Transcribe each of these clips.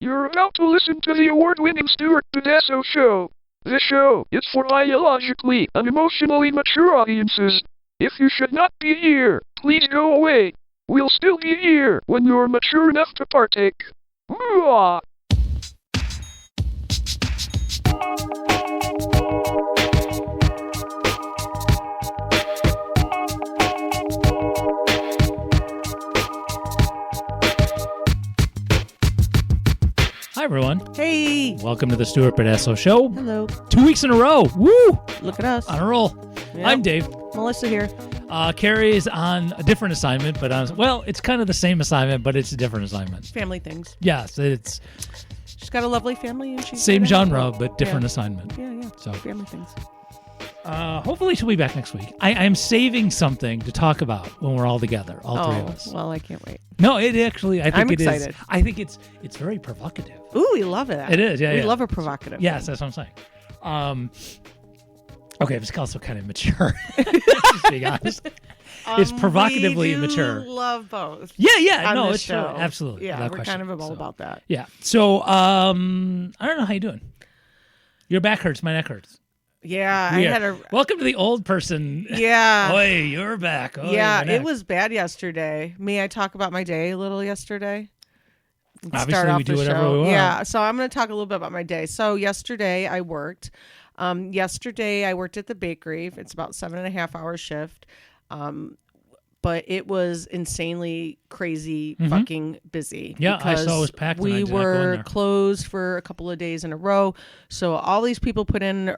You're about to listen to the award-winning Stuart Pedasso Show. This show is for biologically and emotionally mature audiences. If you should not be here, please go away. We'll still be here when you're mature enough to partake. Mwah! Hi, everyone. Hey. Welcome to the Stuart Pedasso Show. Hello. 2 weeks in a row. Woo! Look at us. On a roll. Yep. I'm Dave. Melissa here. Carrie is on a different assignment, but it's kind of the same assignment, but it's a different assignment. Family things. Yes, it's She's got a lovely family, and she's same good at genre, it. but different assignment. Yeah. So Family things. hopefully she'll be back next week. I am saving something to talk about when we're all together, all three of us. Well, I can't wait. No, it actually, I think I'm it is. excited. I think it's very provocative. Ooh, we love it. It is, yeah. We love a provocative. Yes, that's what I'm saying. Okay, it's also kind of mature. Just being honest. It's provocatively immature. We love both. Yeah. On No, this it's true. show. Absolutely. Yeah, without we're question. kind of all about that. Yeah. So, I don't know how you doing. Your back hurts. My neck hurts. Yeah, Weird. I had a. Welcome to the old person. Yeah. Oi, you're back. Oi, Yeah, my neck. it was bad yesterday. May I talk about my day a little yesterday? Obviously, Start off we do the whatever show. we want. Yeah, so I'm going to talk a little bit about my day. So yesterday I worked. Yesterday I worked at the bakery. It's about 7.5 hour shift. But it was insanely crazy, fucking busy. Yeah, I because saw it was packed and I we did not go in were there. closed for a couple of days in a row. So all these people put in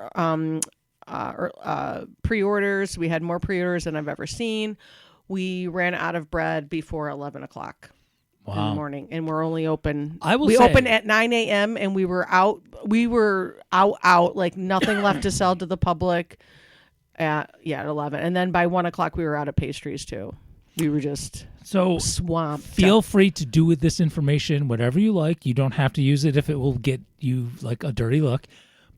pre-orders. We had more pre-orders than I've ever seen. We ran out of bread before 11 o'clock. In the morning, and we're only open. We open at 9 a.m. and we were out. Like nothing left to sell to the public. At 11, and then by 1 o'clock we were out of pastries too. We were just swamped. Feel free to do with this information whatever you like. You don't have to use it if it will get you like a dirty look.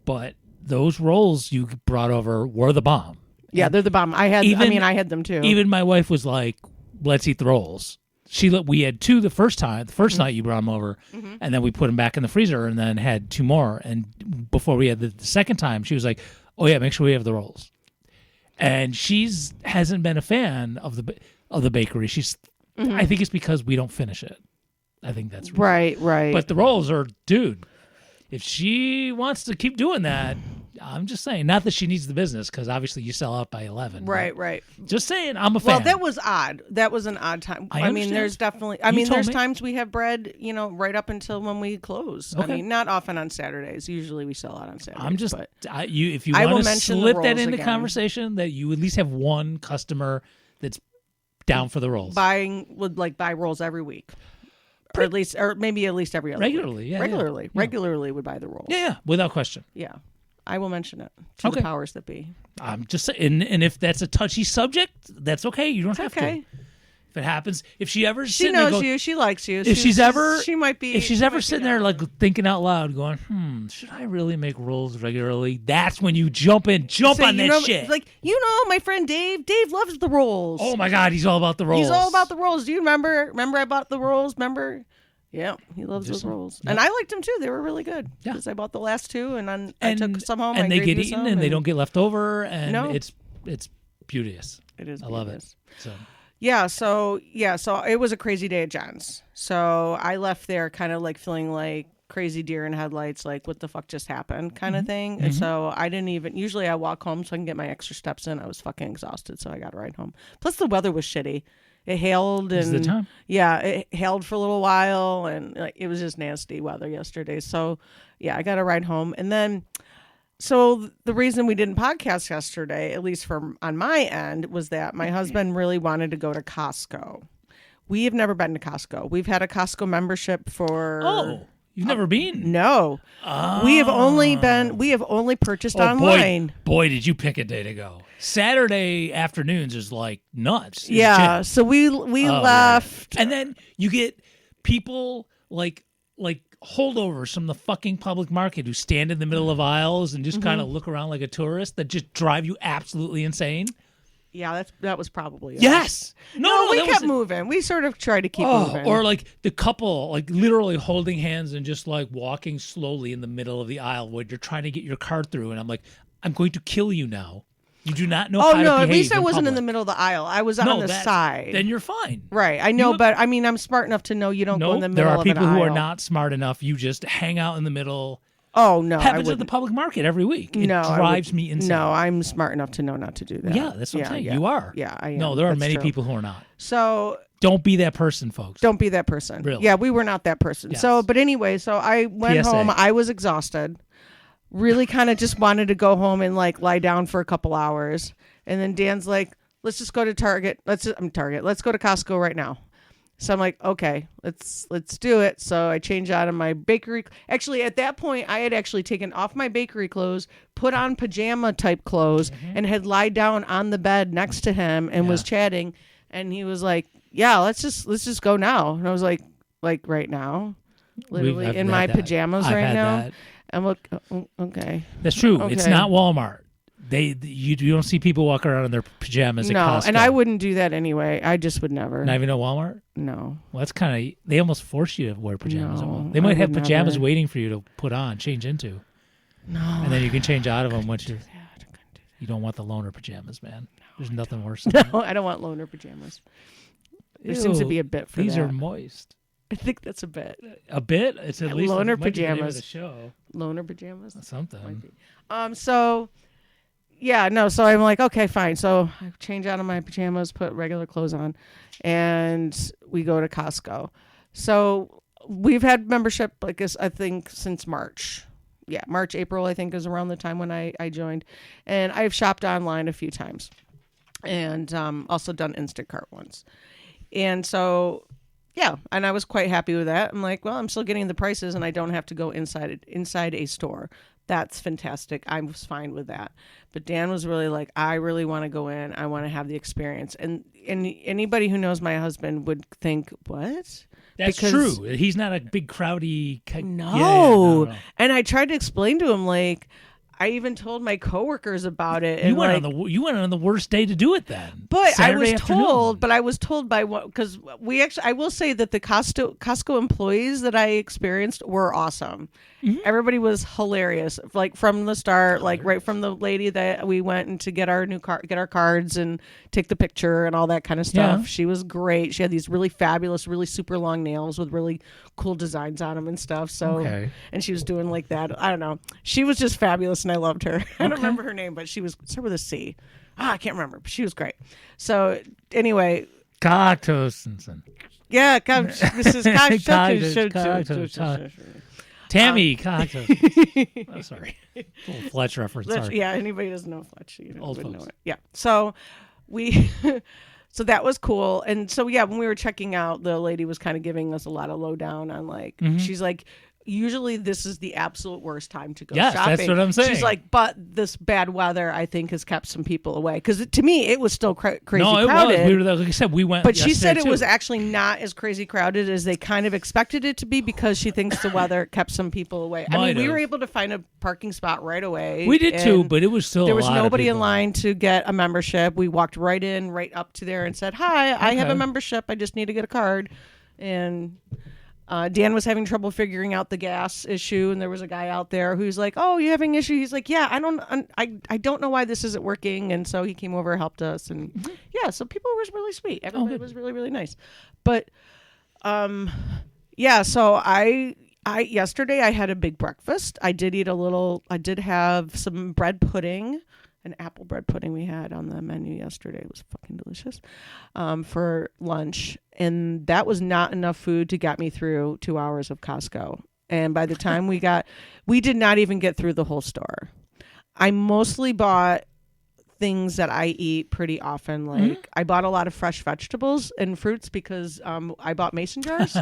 But those rolls you brought over were the bomb. Yeah, they're the bomb. I had them too. Even my wife was like, "Let's eat the rolls." We had two the first time. The 1st night you brought them over, and then we put them back in the freezer, and then had two more. And before we had the second time, she was like, "Oh yeah, make sure we have the rolls." And hasn't been a fan of the bakery. I think it's because we don't finish it. I think that's right. But the rolls are, dude. If she wants to keep doing that, I'm just saying. Not that she needs the business, because obviously you sell out by 11. Right. Just saying, I'm a fan. Well, that was odd. That was an odd time. I mean, there's definitely. There's times we have bread, right up until when we close. Okay. I mean, not often on Saturdays. Usually we sell out on Saturdays. I'm just. But If you I want will to mention the slip that rolls into again. conversation, that you at least have one customer that's down for the rolls. would buy rolls every week. Or maybe at least every other Regularly, week. yeah. Regularly would buy the rolls. Yeah, without question. Yeah. I will mention it to the powers that be. I'm just saying, and if that's a touchy subject, that's okay. You don't have to. If it happens, if she ever she knows you, she likes you. If she's ever sitting there like thinking out loud, going, should I really make rolls regularly? That's when you jump on that shit. Like, my friend Dave. Dave loves the rolls. Oh my God, he's all about the rolls. He's all about the rolls. Do you remember? Remember I bought the rolls? Remember? Yeah, he loves those rolls. Yep. And I liked them too. They were really good. Yeah. Because I bought the last two and I took some home. And they get eaten and they don't get left over. And it's beauteous. It is. I love it. So it was a crazy day at John's. So I left there kind of like feeling like crazy deer in headlights, like what the fuck just happened kind of thing. And so I didn't even, usually I walk home so I can get my extra steps in. I was fucking exhausted. So I got a ride home. Plus the weather was shitty. It hailed and the time. Yeah, it hailed for a little while and it was just nasty weather yesterday. So yeah, I got a ride home. And then so the reason we didn't podcast yesterday, at least on my end, was that my husband really wanted to go to Costco. We have never been to Costco. We've had a Costco membership for You've never been? No. Oh. We have only purchased online. Boy, did you pick a day to go. Saturday afternoons is like nuts. Yeah. So we left. And then you get people like holdovers from the fucking public market who stand in the middle of aisles and just kind of look around like a tourist that just drive you absolutely insane. Yeah, that was probably us. Yes. No, we kept moving. We sort of tried to keep moving. Or like the couple, like literally holding hands and just like walking slowly in the middle of the aisle when you're trying to get your car through. And I'm like, I'm going to kill you now. You do not know how to behave. Oh, no, at least I wasn't in public. the middle of the aisle. I was on the side. Then you're fine. Right. I know, but I mean, I'm smart enough to know you don't go in the middle of an aisle. There are people who are not smart enough. You just hang out in the middle. Oh, no. Happens at the public market every week. It drives me insane. No, I'm smart enough to know not to do that. Yeah, that's what I'm saying. You are. Yeah, I am. No, there are many people who are not. So don't be that person, folks. Don't be that person. Really? Yeah, we were not that person. Yes. So, but anyway, so I went home. I was exhausted. Really kind of just wanted to go home and like lie down for a couple hours. And then Dan's like, let's just go to Target. Let's go to Costco right now. So I'm like, okay, let's do it. So I changed out of my bakery. Actually, at that point, I had actually taken off my bakery clothes, put on pajama type clothes, and had lied down on the bed next to him and was chatting. And he was like, yeah, let's just go now. And I was like right now, literally in my pajamas right now. I'm like, okay. That's true. Okay. It's not Walmart. You don't see people walk around in their pajamas at Costco. No, and I wouldn't do that anyway. I just would never. Not even at Walmart? No. Well, that's kind of... They almost force you to wear pajamas. No, they might have pajamas waiting for you to put on, change into. No. And then you can change out of them once you're... You don't want the loner pajamas, man. There's nothing worse than that. No, I don't want loner pajamas. There seems to be a bit for these that. Are moist. I think that's a bit. A bit? It's at least... Loner pajamas. pajamas. The name of the show. Loner pajamas? Something. So... Yeah, no, so I'm like, okay, fine. So I change out of my pajamas, put regular clothes on, and we go to Costco. So we've had membership, I guess, I think, since March. Yeah, March, April, I think, is around the time when I joined. And I've shopped online a few times and also done Instacart once. And so, yeah, and I was quite happy with that. I'm like, well, I'm still getting the prices, and I don't have to go inside a store. That's fantastic. I was fine with that. But Dan was really like, I really want to go in. I want to have the experience. And anybody who knows my husband would think, what? That's true. He's not a big crowdy. No. And I tried to explain to him, like, I even told my coworkers about it. You went on the worst day to do it then. But Saturday I was told by what, because I will say that the Costco employees that I experienced were awesome. Mm-hmm. Everybody was hilarious, like from the start, like right from the lady that we went in to get our get our cards and take the picture and all that kind of stuff. Yeah. She was great. She had these really fabulous, really super long nails with really cool designs on them and stuff. So, and she was doing like that. I don't know. She was just fabulous, and I loved her. I don't remember her name, but she was started with a C. I can't remember, but she was great. So anyway, Coctosenson. Yeah, Mrs. Coctos. Tammy Coctos. Oh, sorry. Little Fletch reference. Sorry. Yeah, anybody doesn't know Fletch. You wouldn't know it. Yeah. So so that was cool. And so, yeah, when we were checking out, the lady was kind of giving us a lot of lowdown on like, she's like, usually this is the absolute worst time to go shopping. That's what I'm saying. She's like, but this bad weather, I think, has kept some people away. Because to me, it was still crazy crowded. No, it was. Like I said, we went. But she said it was actually not as crazy crowded as they kind of expected it to be because she thinks the weather kept some people away. We were able to find a parking spot right away. We did too, but it was still there was nobody in line to get a membership. We walked right up to there and said, "Hi, I have a membership. I just need to get a card." And Dan was having trouble figuring out the gas issue, and there was a guy out there who's like, "Oh, you having issue?" He's like, "Yeah, I don't know why this isn't working." And so he came over, helped us, and so people was really sweet. Everybody was really, really nice. But so I yesterday I had a big breakfast. I did have some bread pudding. An apple bread pudding we had on the menu yesterday. It was fucking delicious for lunch. And that was not enough food to get me through 2 hours of Costco. And by the time we did not even get through the whole store. I mostly bought things that I eat pretty often. Like I bought a lot of fresh vegetables and fruits because I bought mason jars.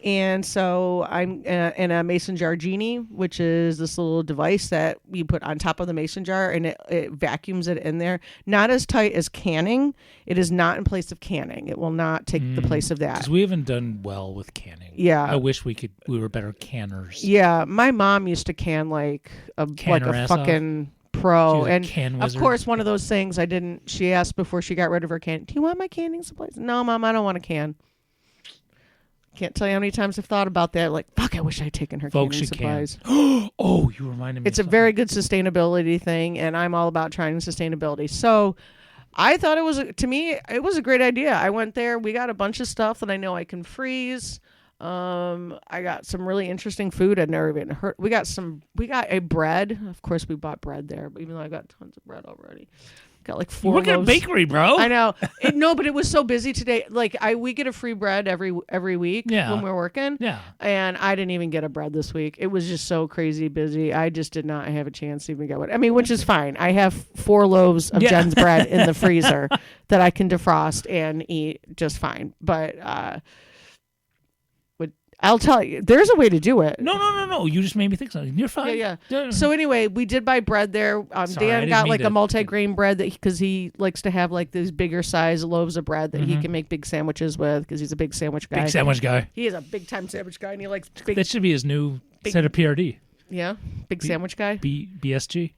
And so I'm in a mason jar genie, which is this little device that you put on top of the mason jar and it vacuums it in there. Not as tight as canning. It is not in place of canning. It will not take the place of that. Because we haven't done well with canning. Yeah. I wish we were better canners. Yeah. My mom used to can like a fucking pro. a And can of wizard. course, one of those things she asked before she got rid of her can, do you want my canning supplies? No, Mom, I don't want a can. Can't tell you how many times I've thought about that. Like, fuck, I wish I had taken her Folks, canning she can. supplies. Oh, you reminded me. It's a very good sustainability thing, and I'm all about trying sustainability. So I thought to me, it was a great idea. I went there. We got a bunch of stuff that I know I can freeze. I got some really interesting food I'd never even heard. We got a bread. Of course, we bought bread there, but even though I got tons of bread already. Got like 4 loaves. We're at a bakery, bro. I know. No, but it was so busy today. Like we get a free bread every week when we're working. Yeah. And I didn't even get a bread this week. It was just so crazy busy. I just did not have a chance to even get one. I mean, which is fine. I have 4 loaves of Jen's bread in the freezer that I can defrost and eat just fine. But I'll tell you, there's a way to do it. No. You just made me think something. You're fine. Yeah. So anyway, we did buy bread there. Dan got like a multi-grain bread because he likes to have like these bigger size loaves of bread that he can make big sandwiches with because he's a big sandwich guy. Big sandwich guy. He is a big time sandwich guy and he likes big. That should be his new set of PRD. Yeah, big sandwich guy. BSG.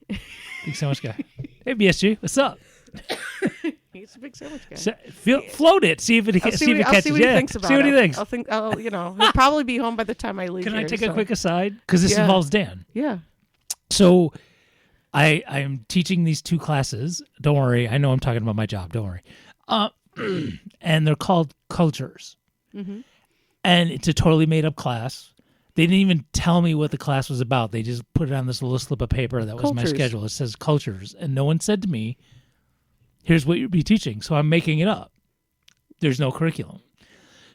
Big sandwich guy. Hey BSG, what's up? He's a big sandwich guy. Float it. See if it catches. See what he thinks about it. See what he thinks. He'll probably be home by the time I leave. Can I take a quick aside? Because this involves Dan. Yeah. So, I'm teaching these 2 classes. Don't worry. I know I'm talking about my job. Don't worry. And they're called cultures. Mm-hmm. And it's a totally made up class. They didn't even tell me what the class was about. They just put it on this little slip of paper that was my schedule. It says cultures. And no one said to me, here's what you'll be teaching. So I'm making it up. There's no curriculum.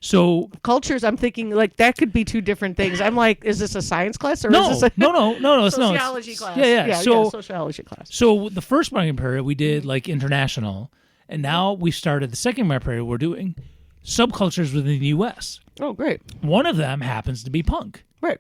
So cultures, I'm thinking like that could be 2 different things. I'm like, is this a science class or no, is this no, it's sociology class? Yeah. So sociology class. So the first marketing period we did like international, and now we started the second marketing period. We're doing subcultures within the U.S. Oh, great. One of them happens to be punk. Right.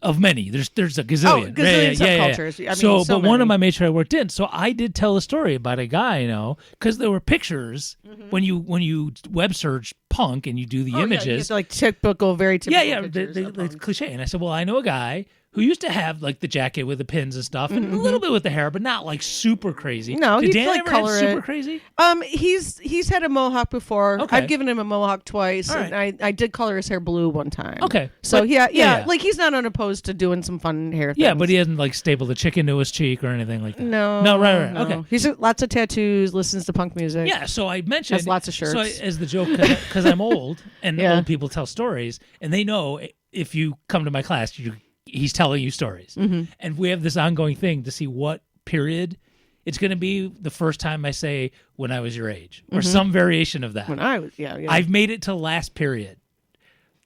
Of many. There's a gazillion. Subcultures. Yeah. I mean, but one of them I made sure I worked in. So I did tell a story about a guy I know because there were pictures when you web search punk and you do the images. Yeah, like typical, very typical. Yeah, the cliche. And I said, well, I know a guy who used to have like the jacket with the pins and stuff, and a little bit with the hair, but not like super crazy. No, did Dan like ever color have super crazy? He's had a mohawk before. Okay. I've given him a mohawk twice, right. and I did color his hair blue one time. Okay, so but, yeah, like he's not unopposed to doing some fun hair things. Yeah, but he hasn't like stapled a chicken to his cheek or anything like that. No, right. No. Okay, he's lots of tattoos, listens to punk music. Yeah, so I mentioned has lots of shirts. So as the joke, because I'm old and old people tell stories, and they know if you come to my class, he's telling you stories. Mm-hmm. And we have this ongoing thing to see what period it's going to be the first time I say when I was your age or some variation of that. When I was, yeah. I've made it to last period,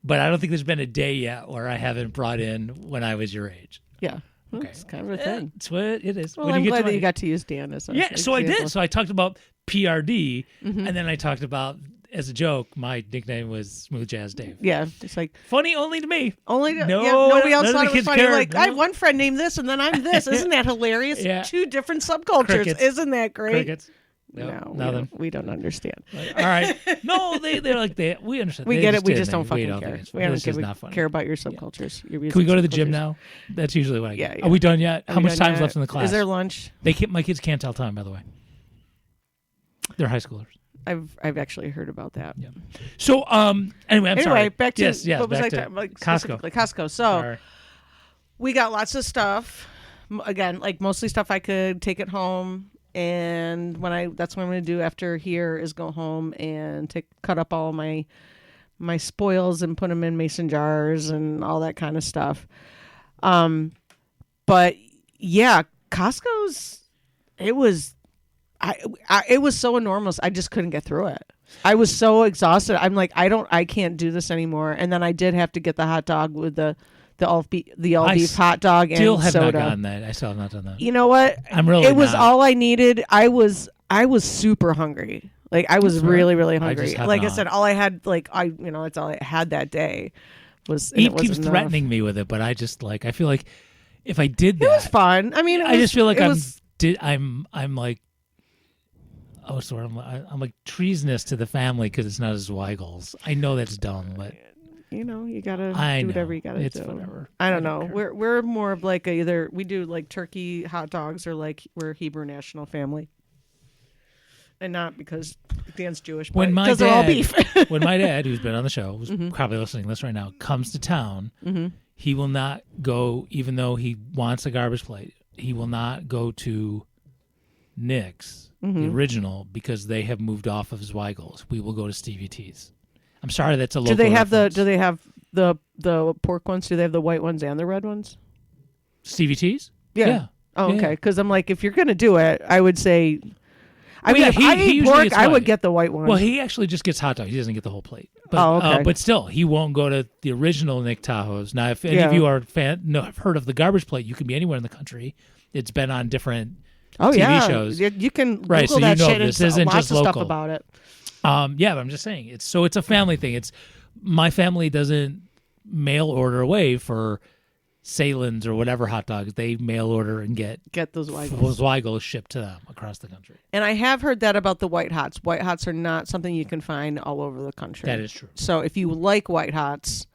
but I don't think there's been a day yet where I haven't brought in when I was your age. Yeah. Okay. It's kind of a thing. It's what it is. Well, I'm glad that you got to use Dan as a so I did. So I talked about PRD, and then I talked about, as a joke, my nickname was Smooth Jazz Dave. Yeah, it's like funny only to me. Nobody else thought it was funny. Cared. Like I have one friend named this, and then I'm this. Isn't that hilarious? Yeah. 2 different subcultures. Crickets. Isn't that great? Crickets. No, nothing. We don't understand. All right. No, they're like that. We understand. We they get it. We did just don't thing. fucking care. We don't don't care about your subcultures. Yeah. Can we go to the gym now? That's usually what I get. Are we done yet? How much time's left in the class? Is there lunch? My kids can't tell time, by the way. They're high schoolers. I've actually heard about that. Yeah. So anyway, I'm sorry. Back to what was back I to talking about? Costco. Costco. So we got lots of stuff. Again, like mostly stuff I could take it home, and that's what I'm going to do after here is go home and cut up all my spoils and put them in mason jars and all that kind of stuff. But yeah, Costco's it was so enormous. I just couldn't get through it. I was so exhausted. I'm like, I can't do this anymore. And then I did have to get the hot dog with the all beef hot dog and soda. Still have not gotten that. I still have not done that. You know what? It was all I needed. I was super hungry. Like I was really, really hungry. Like I said, all I had, that's all I had that day. Eve keeps threatening me with it, but I just I feel like if I did that, it was fun. I mean, I just feel like I'm like. Oh, sorry. I'm like treasonous to the family because it's not as Weigel's. I know that's dumb, but you gotta do whatever you gotta do. It's whatever. I don't know. We're more of like either we do like turkey hot dogs or like we're Hebrew national family. And not because Dan's Jewish, but because they're all beef. When my dad, who's been on the show, who's probably listening to this right now, comes to town, he will not go, even though he wants a garbage plate, he will not go to Nick's, the original, because they have moved off of Zweigel's. We will go to Stevie T's. I'm sorry, that's a local reference. Do they have the pork ones? Do they have the white ones and the red ones? Stevie T's? Yeah. Oh, okay. Because I'm like, if you're going to do it, I would say... if I eat pork, I would get the white one. Well, he actually just gets hot dogs. He doesn't get the whole plate. But, okay. But still, he won't go to the original Nick Tahoe's. Now, if any of you are have heard of the garbage plate, you can be anywhere in the country. It's been on different TV shows. You can Google right, so that shit. This isn't lots just of local. stuff about it. Yeah, but I'm just saying. It's a family thing. My family doesn't mail order away for Salen's or whatever hot dogs. They mail order and get those Zweigels shipped to them across the country. And I have heard that about the white hots. White hots are not something you can find all over the country. That is true. So if you like white hots,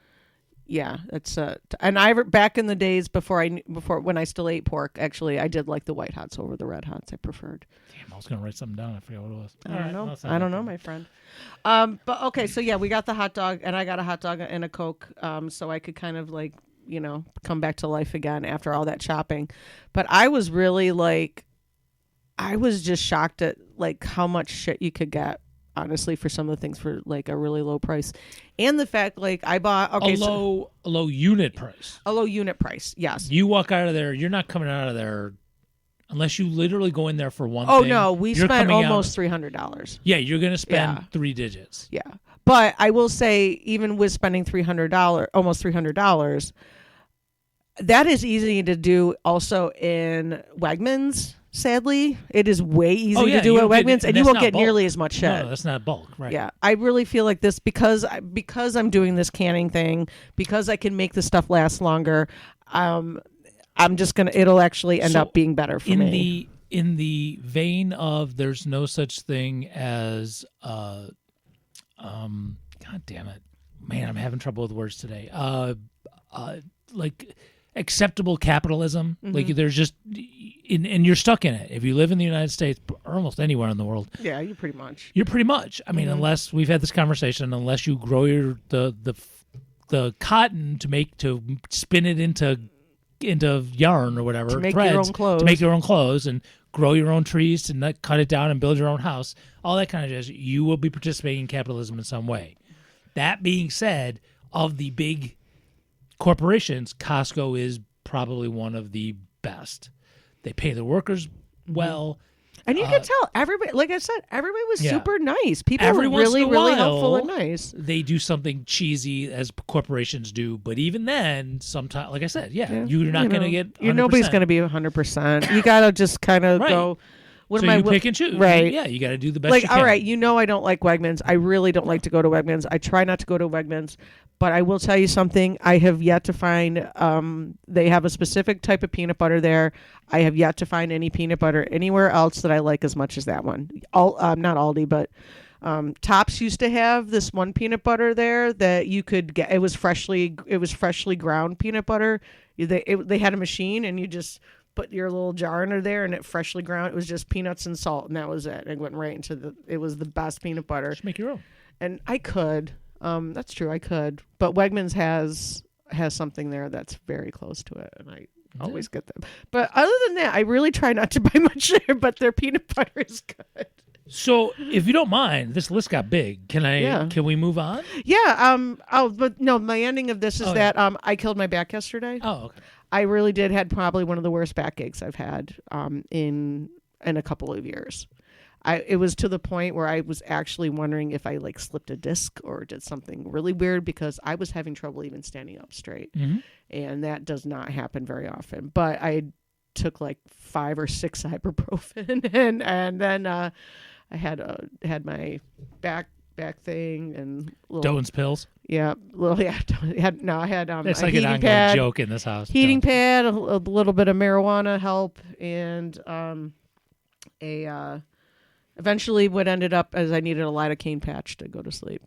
yeah, it's and I back in the days before when I still ate pork, actually I did like the white hots over the red hots. I preferred. Damn, I was gonna write something down. I forgot what it was. I don't know, my friend. But okay, so yeah, we got the hot dog, and I got a hot dog and a Coke, so I could kind of like come back to life again after all that shopping. But I was really I was just shocked at like how much shit you could get, honestly, for some of the things for like a really low price. And the fact like I bought a low unit price. A low unit price, yes. You walk out of there, you're not coming out of there unless you literally go in there for one thing. Oh no, we spent almost $300. Yeah, you're gonna spend 3 digits. Yeah. But I will say, even with spending almost $300, that is easy to do also in Wegmans. Sadly, it is way easy to do at Wegmans, and you won't get nearly as much shit. No, that's not bulk, right? Yeah, I really feel like this because I'm doing this canning thing, because I can make the stuff last longer. I'm just gonna. It'll actually end up being better for me. In the vein of, there's no such thing as God damn it, man, I'm having trouble with words today. Like acceptable capitalism. Like there's just, and you're stuck in it. If you live in the United States or almost anywhere in the world. Yeah, you're pretty much. I mean, unless we've had this conversation, unless you grow the cotton to spin it into yarn or whatever, to make threads, your own clothes. To make your own clothes and grow your own trees, to not cut it down and build your own house, all that kind of jazz, you will be participating in capitalism in some way. That being said, of the big corporations, Costco is probably one of the best. They pay their workers well. And you can tell everybody, like I said, everybody was super nice. People were really, really helpful and nice. They do something cheesy as corporations do, but even then, sometimes, like I said, you're not going to get 100%. Nobody's going to be 100%. You got to just kind of go. So you pick and choose. Right. Yeah, you got to do the best you can. All right, I don't like Wegmans. I really don't like to go to Wegmans. I try not to go to Wegmans. But I will tell you something. I have yet to find, they have a specific type of peanut butter there. I have yet to find any peanut butter anywhere else that I like as much as that one. Not Aldi, but Tops used to have this one peanut butter there that you could get. It was freshly ground peanut butter. They had a machine, and you just put your little jar under there, and it freshly ground. It was just peanuts and salt, and that was it. It went right into it was the best peanut butter. Just make your own. And I could. That's true. I could. But Wegmans has something there that's very close to it, and I always get them. But other than that, I really try not to buy much there, but their peanut butter is good. So, if you don't mind, this list got big. Can we move on? Yeah. But no, my ending of this is that I killed my back yesterday. Oh, okay. I really had probably one of the worst backaches I've had in a couple of years. It was to the point where I was actually wondering if I slipped a disc or did something really weird, because I was having trouble even standing up straight. Mm-hmm. And that does not happen very often. But I took 5 or 6 ibuprofen, and then I had my back thing and Doan's pills. Yeah, I had it's like an ongoing joke in this house. Heating pad, a little bit of marijuana help, and eventually what ended up as I needed a lidocaine patch to go to sleep.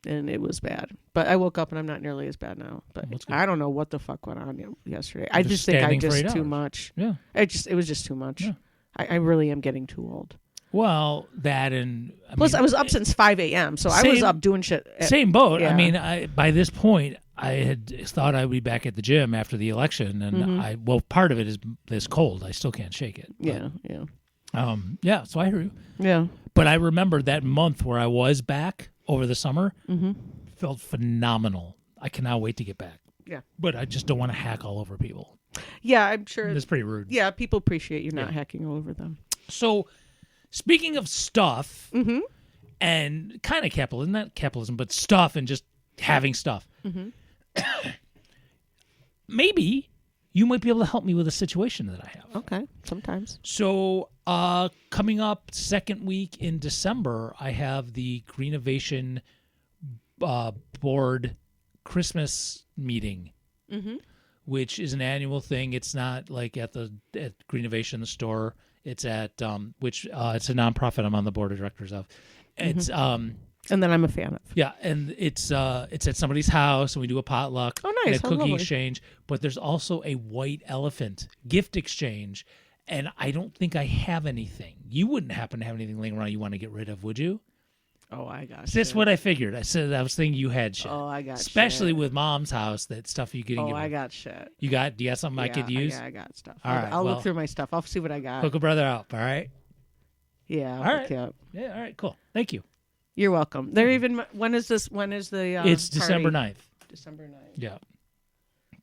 and it was bad. But I woke up and I'm not nearly as bad now. But I don't know what the fuck went on yesterday. I just think I just too much. Yeah. It was just too much. Yeah. I really am getting too old. Well, that and plus I was up since 5 a.m. So I was up doing shit. Same boat. Yeah. I mean, by this point, I had thought I'd be back at the gym after the election, and part of it is this cold. I still can't shake it. But, yeah. So I hear you. Yeah. But I remember that month where I was back over the summer. Felt phenomenal. I cannot wait to get back. Yeah. But I just don't want to hack all over people. Yeah, I'm sure. That's pretty rude. Yeah, people appreciate you not hacking all over them. So, speaking of stuff, and kind of capitalism, not capitalism, but stuff and just having stuff, maybe you might be able to help me with a situation that I have. Okay, sometimes. So, coming up second week in December, I have the Greenovation board Christmas meeting, which is an annual thing. It's not like at Greenovation, the store. It's at it's a nonprofit I'm on the board of directors of. It's and then I'm a fan of. Yeah, and it's at somebody's house, and we do a potluck. Oh, nice! And a cookie exchange. But there's also a white elephant gift exchange, and I don't think I have anything. You wouldn't happen to have anything laying around you want to get rid of, would you? Oh, I got shit. That's what I figured. I was thinking you had shit. Oh, I got especially shit. with Mom's house, that stuff you can. Oh, I got shit. Do you got something I could use? Yeah, I got stuff. All right, I'll look through my stuff. I'll see what I got. Hook a brother up, all right? Yeah, all right. Up. Yeah, all right, cool. Thank you. You're welcome. They're even. When is this? When is the? It's December 9th. December 9th. Yeah.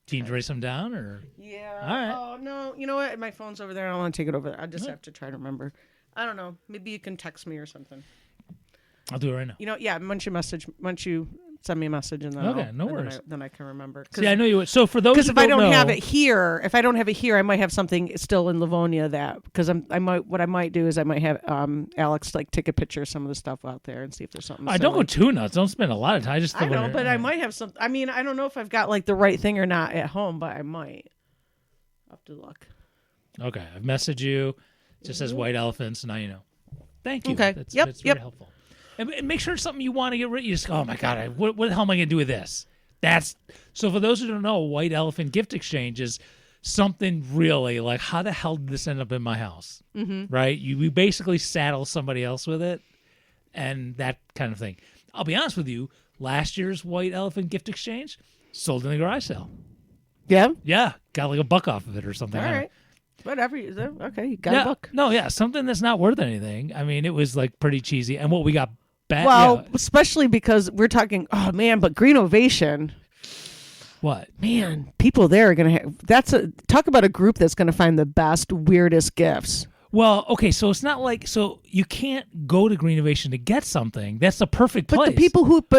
Team write some down or? Yeah. All right. Oh no! You know what? My phone's over there. I don't want to take it over there. I just have to try to remember. I don't know. Maybe you can text me or something. I'll do it right now. You know, yeah. Once you send me a message, and then no worries. Then I can remember. See, I know you would. So for those, because if I don't have it here, I might have something still in Livonia that because what I might do is I might have Alex like take a picture of some of the stuff out there and see if there's something. I don't go too nuts. Don't spend a lot of time. I know, but I might have some. I mean, I don't know if I've got like the right thing or not at home, but I might. I'll have to look. Okay, I've messaged you. It just says white elephants. Now you know. Thank you. Okay. That's very helpful. And make sure it's something you want to get rid of. You just go, oh my God, what the hell am I going to do with this? So for those who don't know, white elephant gift exchange is something really like, how the hell did this end up in my house? Right? We basically saddle somebody else with it and that kind of thing. I'll be honest with you, last year's white elephant gift exchange sold in the garage sale. Yeah? Yeah. Got like $1 off of it or something. All right. Whatever. Okay, you got a buck. No, yeah, something that's not worth anything. I mean, it was like pretty cheesy. And what we got back. Well, especially because we're talking, oh man, but Greenovation. What? Man, people there are going to talk about a group that's going to find the best, weirdest gifts. Well, okay, so it's not like you can't go to Greenovation to get something. That's the perfect place. But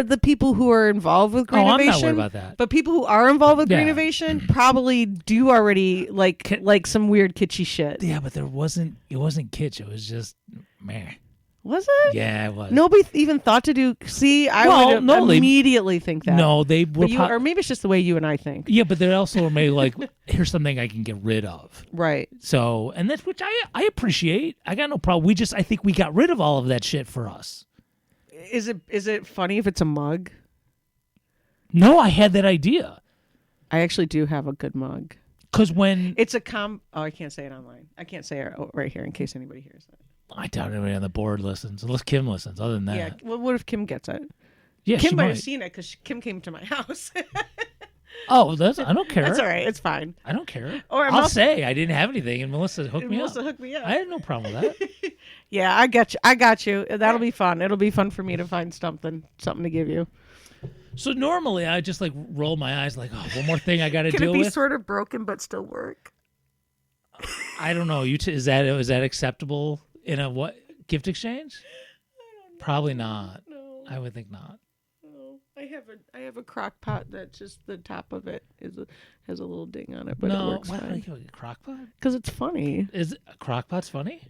the people who are involved with Greenovation, I'm not worried about that. But people who are involved with Greenovation probably do already like some weird kitschy shit. Yeah, but it wasn't kitsch. It was just meh. Was it? Yeah, it was. Nobody even thought to do. See, I would immediately think that. No, they were. Or maybe it's just the way you and I think. Yeah, but they also made like, here's something I can get rid of. Right. So, and that's which I appreciate. I got no problem. I think we got rid of all of that shit for us. Is it funny if it's a mug? No, I had that idea. I actually do have a good mug. Because when it's I can't say it online. I can't say it right here in case anybody hears it. I doubt anybody on the board listens, unless Kim listens. Other than that, yeah. Well, what if Kim gets it? Yeah, Kim might have seen it because Kim came to my house. Oh, I don't care. That's all right. It's fine. I don't care. Or I'll say I didn't have anything, and Melissa hooked me up. I had no problem with that. Yeah, I got you. That'll be fun. It'll be fun for me to find something to give you. So normally I just like roll my eyes, like, oh, one more thing I got to deal with. Can it be sort of broken but still work? I don't know. Is that acceptable in a gift exchange? Probably not. No. I would think not. No. I have a crock pot that just the top of it has a little ding on it, but no, it works fine. Why do you get a crock pot? Because it's funny. Is a crock pot's funny?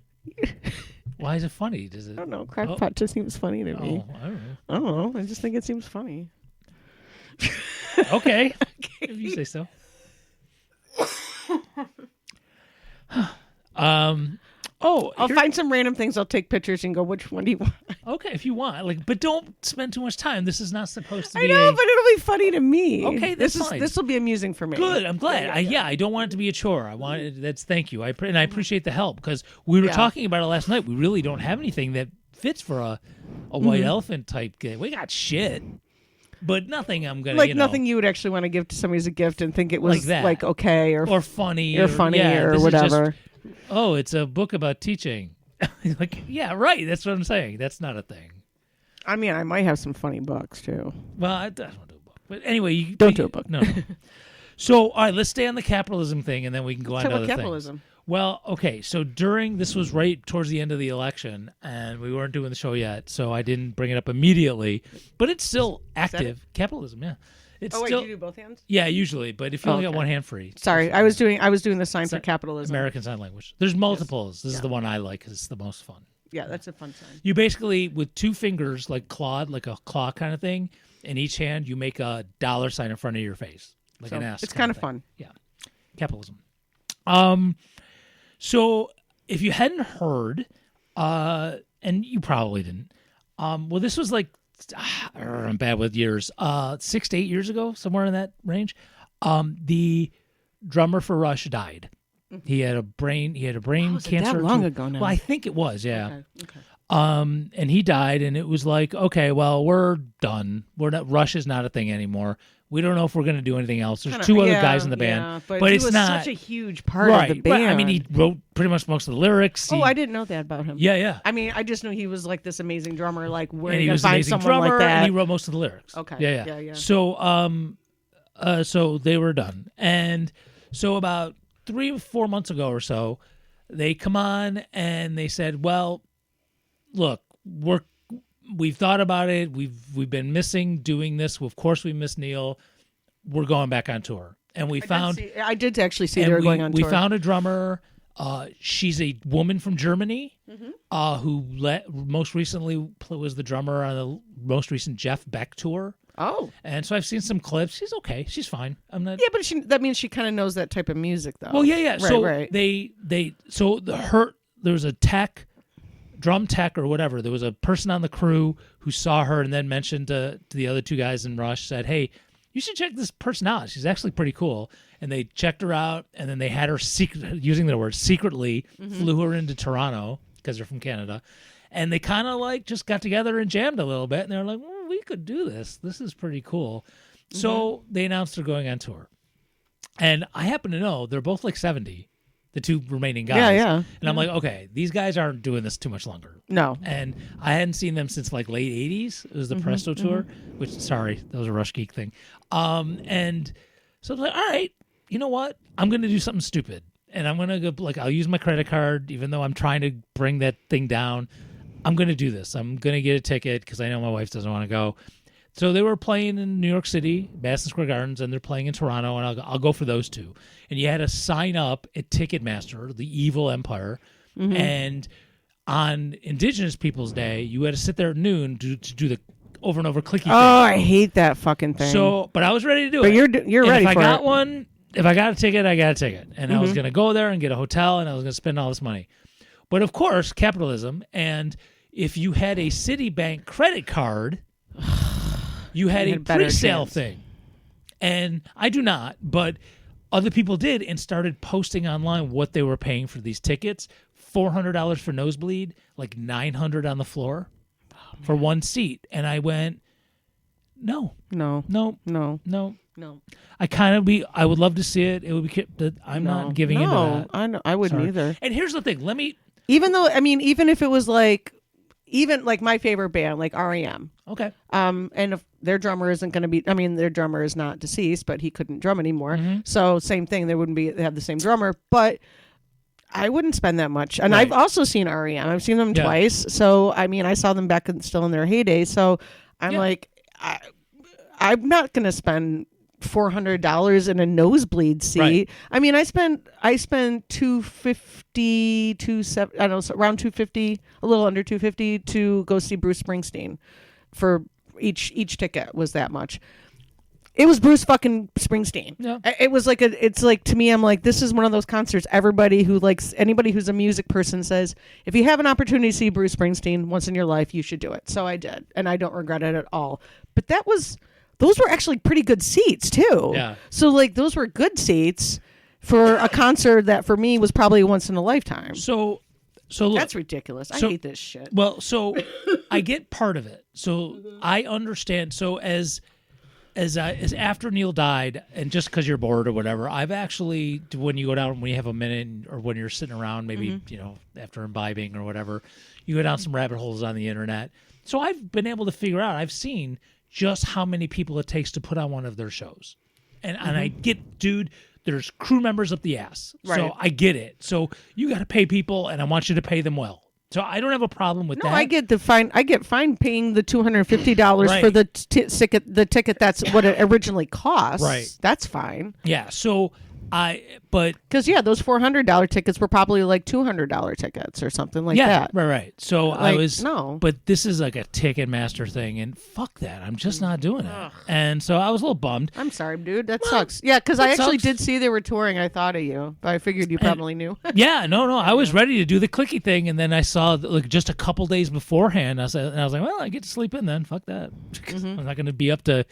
Why is it funny? I don't know. Crock pot just seems funny to me. I don't know. I just think it seems funny. Okay. If you say so. Oh, I'll find some random things. I'll take pictures and go, which one do you want? Okay, if you want, but don't spend too much time. This is not supposed to I be. know, but it'll be funny to me. Okay, that's fine. This will be amusing for me. Good. I'm glad. I don't want it to be a chore. Thank you. I appreciate the help because we were talking about it last night. We really don't have anything that fits for a white elephant type game. We got shit. But nothing I'm gonna nothing you would actually want to give to somebody as a gift and think it was okay or funny or funny or whatever. It's a book about teaching. Yeah, right. That's what I'm saying. That's not a thing. I mean, I might have some funny books too. Well, I don't want to do a book, but anyway, don't do a book. No. So, all right, let's stay on the capitalism thing, and then we can go on to other capitalism. Things. Well, okay. So this was right towards the end of the election, and we weren't doing the show yet, so I didn't bring it up immediately. But it's still active. Capitalism, yeah. It's wait, still, do you do both hands? Yeah, usually. But if you only got one hand free. Sorry, I was doing the sign for capitalism. American Sign Language. There's multiples. This is the one I like because it's the most fun. Yeah, that's a fun sign. You basically, with two fingers, like a claw kind of thing, in each hand, you make a dollar sign in front of your face, like an S. It's kind of fun. Yeah, capitalism. So if you hadn't heard, and you probably didn't, well, this was like, I'm bad with years, 6 to 8 years ago, somewhere in that range. The drummer for Rush died. He had a brain cancer. That long ago now? Well, I think it was, yeah. Okay. And he died, and it was like, okay, well, we're done. Rush is not a thing anymore. We don't know if we're going to do anything else. There's two other guys in the band, but he it's was not such a huge part of the band. Right. I mean, he wrote pretty much most of the lyrics. I didn't know that about him. Yeah. I mean, I just knew he was like this amazing drummer. Like, where and you he was find an amazing someone drummer, like that? And he wrote most of the lyrics. Okay. Yeah. So they were done, and so about 3 or 4 months ago or so, they come on and they said, "Well, look, we've thought about it. We've been missing doing this. Of course, we miss Neil. We're going back on tour." And I did actually see they were going on tour. We found a drummer. She's a woman from Germany who most recently was the drummer on the most recent Jeff Beck tour. Oh. And so I've seen some clips. She's okay. She's fine. I'm not. Yeah, but that means she kind of knows that type of music, though. Well, yeah. Right, so right. there was a drum tech or whatever. There was a person on the crew who saw her and then mentioned to the other two guys in Rush, said, "Hey, you should check this person out. She's actually pretty cool." And they checked her out, and then they had her using their words, secretly flew her into Toronto because they're from Canada. And they kind of like just got together and jammed a little bit. And they were like, well, we could do this. This is pretty cool. So they announced they're going on tour. And I happen to know they're both like 70, the two remaining guys. Yeah. And I'm like, okay, these guys aren't doing this too much longer. No. And I hadn't seen them since like late 80s. It was the Presto tour, which, sorry, that was a Rush Geek thing. And so I was like, all right, you know what? I'm going to do something stupid. And I'm going to go, I'll use my credit card, even though I'm trying to bring that thing down. I'm going to do this. I'm going to get a ticket because I know my wife doesn't want to go. So they were playing in New York City, Madison Square Gardens, and they're playing in Toronto, and I'll go for those two. And you had to sign up at Ticketmaster, the evil empire, and on Indigenous Peoples Day, you had to sit there at noon to do the over and over clicky thing. Oh, I hate that fucking thing. So, but I was ready to do it. But you're ready for it. If I got a ticket, I got a ticket. And I was going to go there and get a hotel, and I was going to spend all this money. But of course, capitalism, and if you had a Citibank credit card, you had a pre-sale thing. And I do not, but other people did and started posting online what they were paying for these tickets. $400 for nosebleed, like $900 on the floor for one seat. And I went, no. I would love to see it. It would be, I'm not giving into that. I wouldn't either. And here's the thing. Even if it was like my favorite band, like REM. Okay. And if their drummer isn't going to be, their drummer is not deceased, but he couldn't drum anymore. So same thing. They have the same drummer, but I wouldn't spend that much. And I've also seen REM. I've seen them twice. So, I saw them back still in their heyday. So I'm like, I'm not going to spend $400 in a nosebleed seat. Right. I spent $250, around $250, a little under $250 to go see Bruce Springsteen. For each ticket was that much. It was Bruce fucking Springsteen. Yeah. It was like it's like, to me, I'm like, this is one of those concerts. Anybody who's a music person says, if you have an opportunity to see Bruce Springsteen once in your life, you should do it. So I did, and I don't regret it at all. But those were actually pretty good seats too. Yeah. So like, those were good seats for a concert that for me was probably once in a lifetime. So look, that's ridiculous. I hate this shit. Well, so I get part of it. So I understand. So as after Neil died, and just because you're bored or whatever, I've actually, when you go down, when you have a minute, or when you're sitting around, maybe after imbibing or whatever, you go down some rabbit holes on the internet. So I've been able to figure out. I've seen just how many people it takes to put on one of their shows, and I get, dude. There's crew members up the ass. Right. So I get it. So you got to pay people, and I want you to pay them well. So I don't have a problem with that. No, I get fine paying the $250 for the ticket. That's what it originally cost. Right. That's fine. Yeah. So because those $400 tickets were probably like $200 tickets or something like that. Right. So no. But this is like a Ticketmaster thing, and fuck that. I'm just not doing it. And so I was a little bummed. I'm sorry, dude. That sucks. Yeah, because I actually did see they were touring. I thought of you, but I figured you probably knew. Yeah, no. I was ready to do the clicky thing, and then I saw like just a couple days beforehand. I was like, well, I get to sleep in then. Fuck that. I'm not going to be up to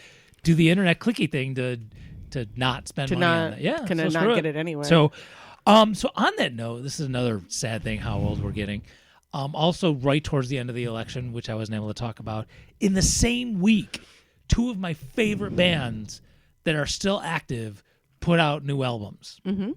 do the internet clicky thing to not spend money on that. Yeah, to not get it anyway. So on that note, this is another sad thing, how old we're getting. Also, right towards the end of the election, which I wasn't able to talk about, in the same week, two of my favorite bands that are still active put out new albums. Mm-hmm.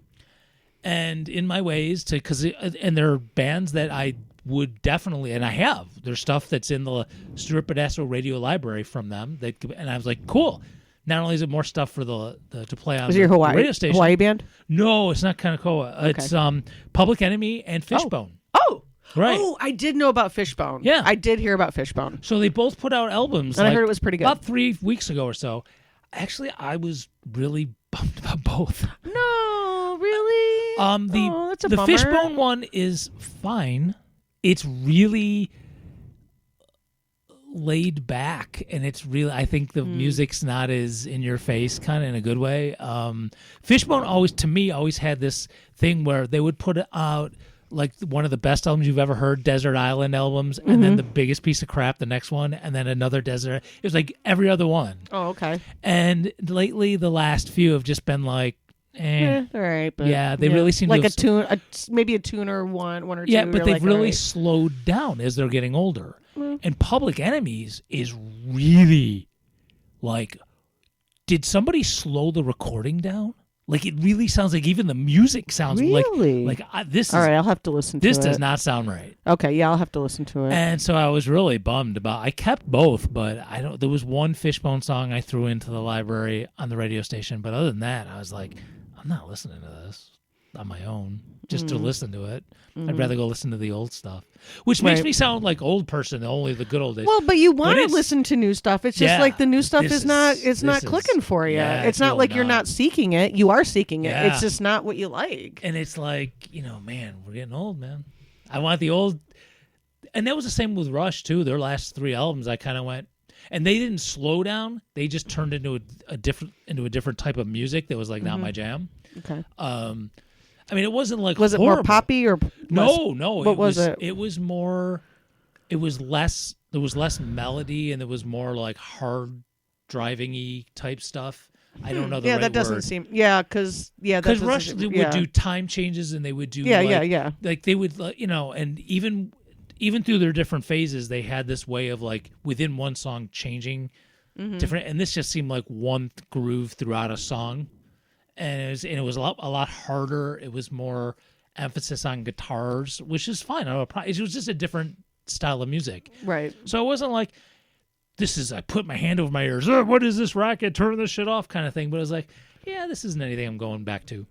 And in my ways, and they're bands that I would definitely, and I have. There's stuff that's in the Stuart Pedasso radio library from them, and I was like, cool. Not only is it more stuff for the to play on the radio station. Hawaii band? No, it's not Kanakoa. Okay. It's Public Enemy and Fishbone. Oh. Right. Oh, I did know about Fishbone. Yeah. I did hear about Fishbone. So they both put out albums. And I heard it was pretty good. About 3 weeks ago or so. Actually, I was really bummed about both. No, really? That's a the bummer. Fishbone one is fine. It's really laid back, and it's really, I think the music's not as in your face, kind of in a good way. Fishbone always had this thing where they would put out like one of the best albums you've ever heard, Desert Island albums, and then the biggest piece of crap the next one, and then another desert. It was like every other one. Oh, okay. And lately the last few have just been like, all right, but they really seem like to have, maybe a tune or one or two. Yeah, but they've like, really slowed down as they're getting older. And Public Enemies is really like, did somebody slow the recording down? Like, it really sounds like even the music sounds really? like this. All right, I'll have to listen to it. This does not sound right. Okay, yeah, I'll have to listen to it. And so I was really bummed about. I kept both, but there was one Fishbone song I threw into the library on the radio station. But other than that, I was like, I'm not listening to this on my own just to listen to it. I'd rather go listen to the old stuff, which makes me sound like old person, only the good old days. Well, but you want to listen to new stuff. It's just like the new stuff is not clicking for you. Yeah, it's not like you're not seeking it. You are seeking it. Yeah. It's just not what you like. And it's like, man, we're getting old, man. I want the old. And that was the same with Rush, too. Their last 3 albums, I kind of went, and they didn't slow down. They just turned into a different type of music that was like not my jam. Okay. I mean, it wasn't like was horrible. It more poppy or no? What was it? It was more. It was less. There was less melody, and there was more like hard driving-y type stuff. I don't know the right that doesn't word. seem. Yeah, because Rush would do time changes, and they would do like they would and even through their different phases, they had this way of like within one song changing different, and this just seemed like one groove throughout a song. And it was a lot harder. It was more emphasis on guitars, which is fine. It was just a different style of music. Right. So it wasn't like, I put my hand over my ears, what is this racket? Turn this shit off kind of thing. But it was like, yeah, this isn't anything I'm going back to.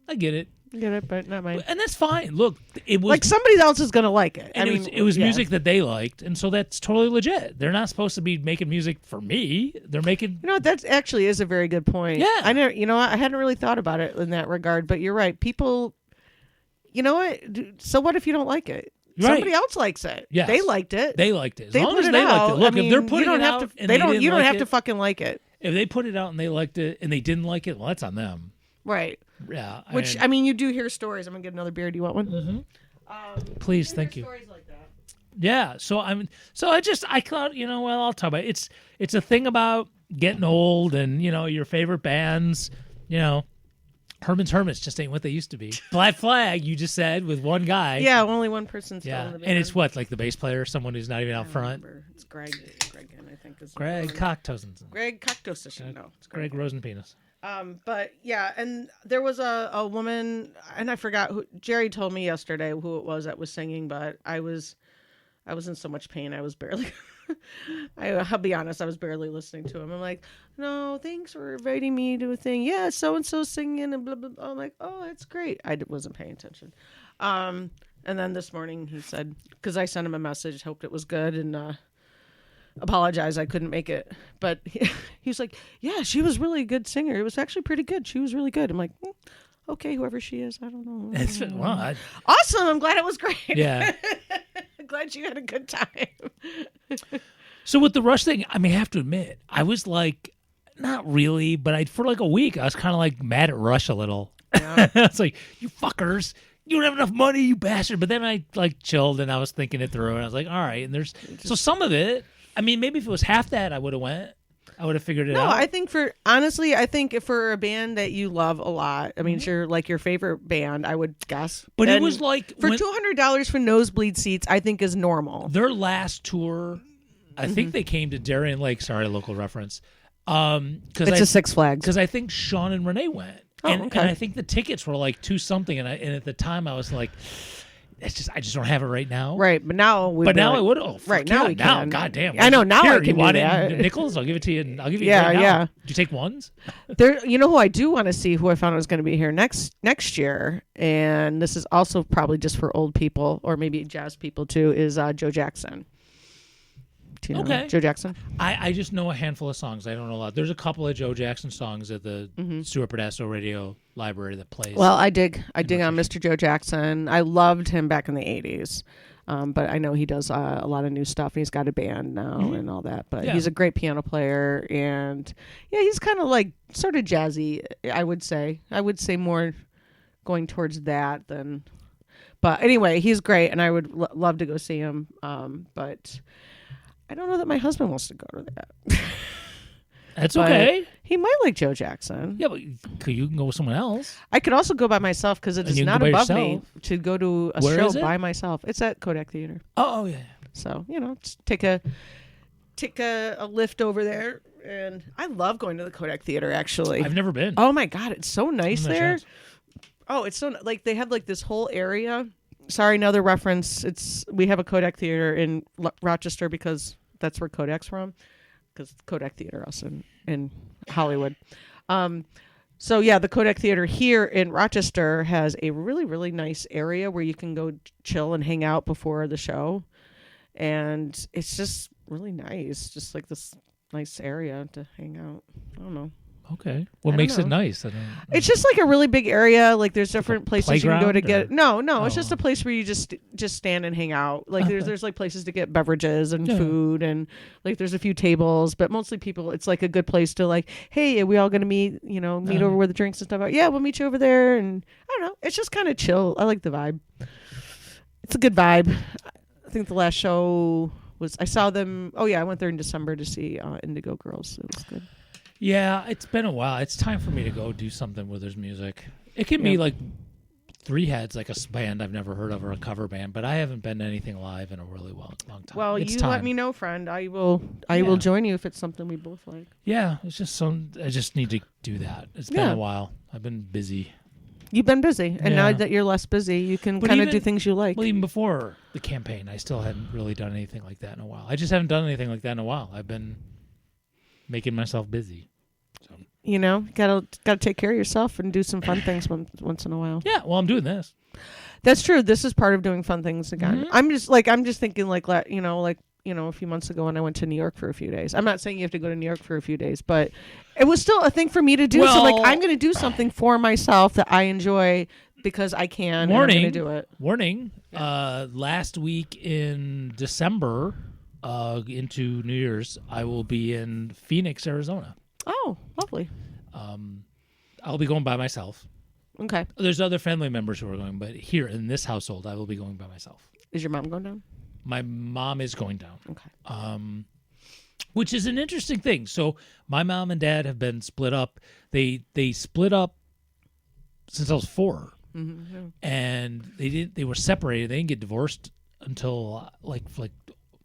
I get it. But not mine. And that's fine. Look, it was like somebody else is going to like it. And it was music that they liked, and so that's totally legit. They're not supposed to be making music for me. They're making. That actually is a very good point. Yeah. I hadn't really thought about it in that regard, but you're right. People, what? So what if you don't like it? Right. Somebody else likes it. Yes. They liked it. They liked it. As they long put as it they out. liked it. Look, if they're putting it out, you don't have to fucking like it. If they put it out and they liked it and they didn't like it, well, that's on them. Right. Yeah. Which, I mean, you do hear stories. I'm going to get another beer. Do you want one? Mm-hmm. Please, thank you. Stories like that. Yeah. So I thought, well, I'll talk about it. It's a thing about getting old and, your favorite bands, Herman's Hermits just ain't what they used to be. Black Flag, you just said, with one guy. Yeah, only one person's still in the band. And it's what, like the bass player, someone who's not even out front? Remember. It's Greg, I think. Greg Cocktosen. Greg Cocktosen. No, it's Greg Rosenpenis. But yeah, and there was a woman, and I forgot who. Jerry told me yesterday who it was that was singing, but I was in so much pain. I was barely. I'll be honest, I was barely listening to him. I'm like, no, thanks for inviting me to a thing. Yeah, so and so singing and blah blah blah. I'm like, oh, that's great. I wasn't paying attention. And then this morning he said, because I sent him a message, hoped it was good, and apologize I couldn't make it. But he was like, yeah, she was really a good singer. It was actually pretty good. She was really good. I'm like, okay, whoever she is, I don't know. Awesome. I'm glad it was great. Yeah. Glad you had a good time. So with the Rush thing, I have to admit, I was like, not really, but for like a week, I was kind of like mad at Rush a little. Yeah. It's like, you fuckers, you don't have enough money, you bastard. But then I like chilled and I was thinking it through and I was like, all right. And so some of it, maybe if it was half that, I would have went. I would have figured it out. No, I think for a band that you love a lot, sure, like your favorite band, I would guess. But it was like for $200 for nosebleed seats, I think is normal. Their last tour, I think they came to Darien Lake. Sorry, local reference. It's a Six Flags. Because I think Sean and Renee went, and I think the tickets were like $2 something, and at the time I was like, I just don't have it right now. Right, but now I would. Oh, right now we can. Goddamn. I know now. I can you want do that. Nickels? I'll give it to you. I'll give you. Yeah, right now. yeah. Do you take ones? You know who I do want to see? Who I found was going to be here next year, and this is also probably just for old people or maybe jazz people too. Is Joe Jackson. Do you know Joe Jackson? I just know a handful of songs. I don't know a lot. There's a couple of Joe Jackson songs at the Stuart Pedasso Radio Library that plays. Well, I dig on Mr. Joe Jackson. I loved him back in the 80s. But I know he does a lot of new stuff. He's got a band now and all that. But he's a great piano player. And yeah, he's kind of like sort of jazzy, I would say. I would say more going towards that than... But anyway, he's great. And I would love to go see him. But... I don't know that my husband wants to go to that. That's okay. He might like Joe Jackson. Yeah, but you can go with someone else. I could also go by myself because it is not above me to go to a show by myself. It's at Kodak Theater. Oh yeah. So just take a lift over there, and I love going to the Kodak Theater. Actually, I've never been. Oh my god, it's so nice there. Oh, it's so like they have like this whole area. Sorry, another reference. We have a Kodak Theater in Rochester because that's where Kodak's from. Because Kodak Theater also in Hollywood. So yeah, the Kodak Theater here in Rochester has a really, really nice area where you can go chill and hang out before the show. And it's just really nice. Just like this nice area to hang out. I don't know. Okay. What makes it nice? It's just like a really big area. Like there's different places you can go to get. No, Oh. it's just a place where you just stand and hang out. Like there's like places to get beverages and food, and like there's a few tables, but mostly people. It's like a good place to like, hey, are we all gonna meet? Meet over where the drinks and stuff are. Yeah, we'll meet you over there, and I don't know. It's just kind of chill. I like the vibe. It's a good vibe. I think the last show was I saw them. Oh yeah, I went there in December to see Indigo Girls. It was good. Yeah, it's been a while. It's time for me to go do something where there's music. It can be like Three Heads, like a band I've never heard of, or a cover band, but I haven't been to anything live in a really long time. Well, it's you time. let me know, friend. I will join you if it's something we both like. Yeah, it's just I just need to do that. It's been a while. I've been busy. You've been busy, and now that you're less busy, you can kind of do things you like. Well, even before the campaign, I still hadn't really done anything like that in a while. I just haven't done anything like that in a while. I've been making myself busy. So. Gotta take care of yourself and do some fun things once in a while. Yeah, well, I'm doing this. That's true. This is part of doing fun things again. Mm-hmm. I'm just thinking a few months ago when I went to New York for a few days. I'm not saying you have to go to New York for a few days, but it was still a thing for me to do. Well, so I'm going to do something for myself that I enjoy because I can. Warning, and I'm going to do it. Warning. Last week in December, into New Year's, I will be in Phoenix, Arizona. Oh, lovely. I'll be going by myself. Okay. There's other family members who are going, but here in this household, I will be going by myself. Is your mom going down? My mom is going down. Okay. Which is an interesting thing. So my mom and dad have been split up. They split up since I was 4. Mm-hmm. Yeah. And they were separated. They didn't get divorced until like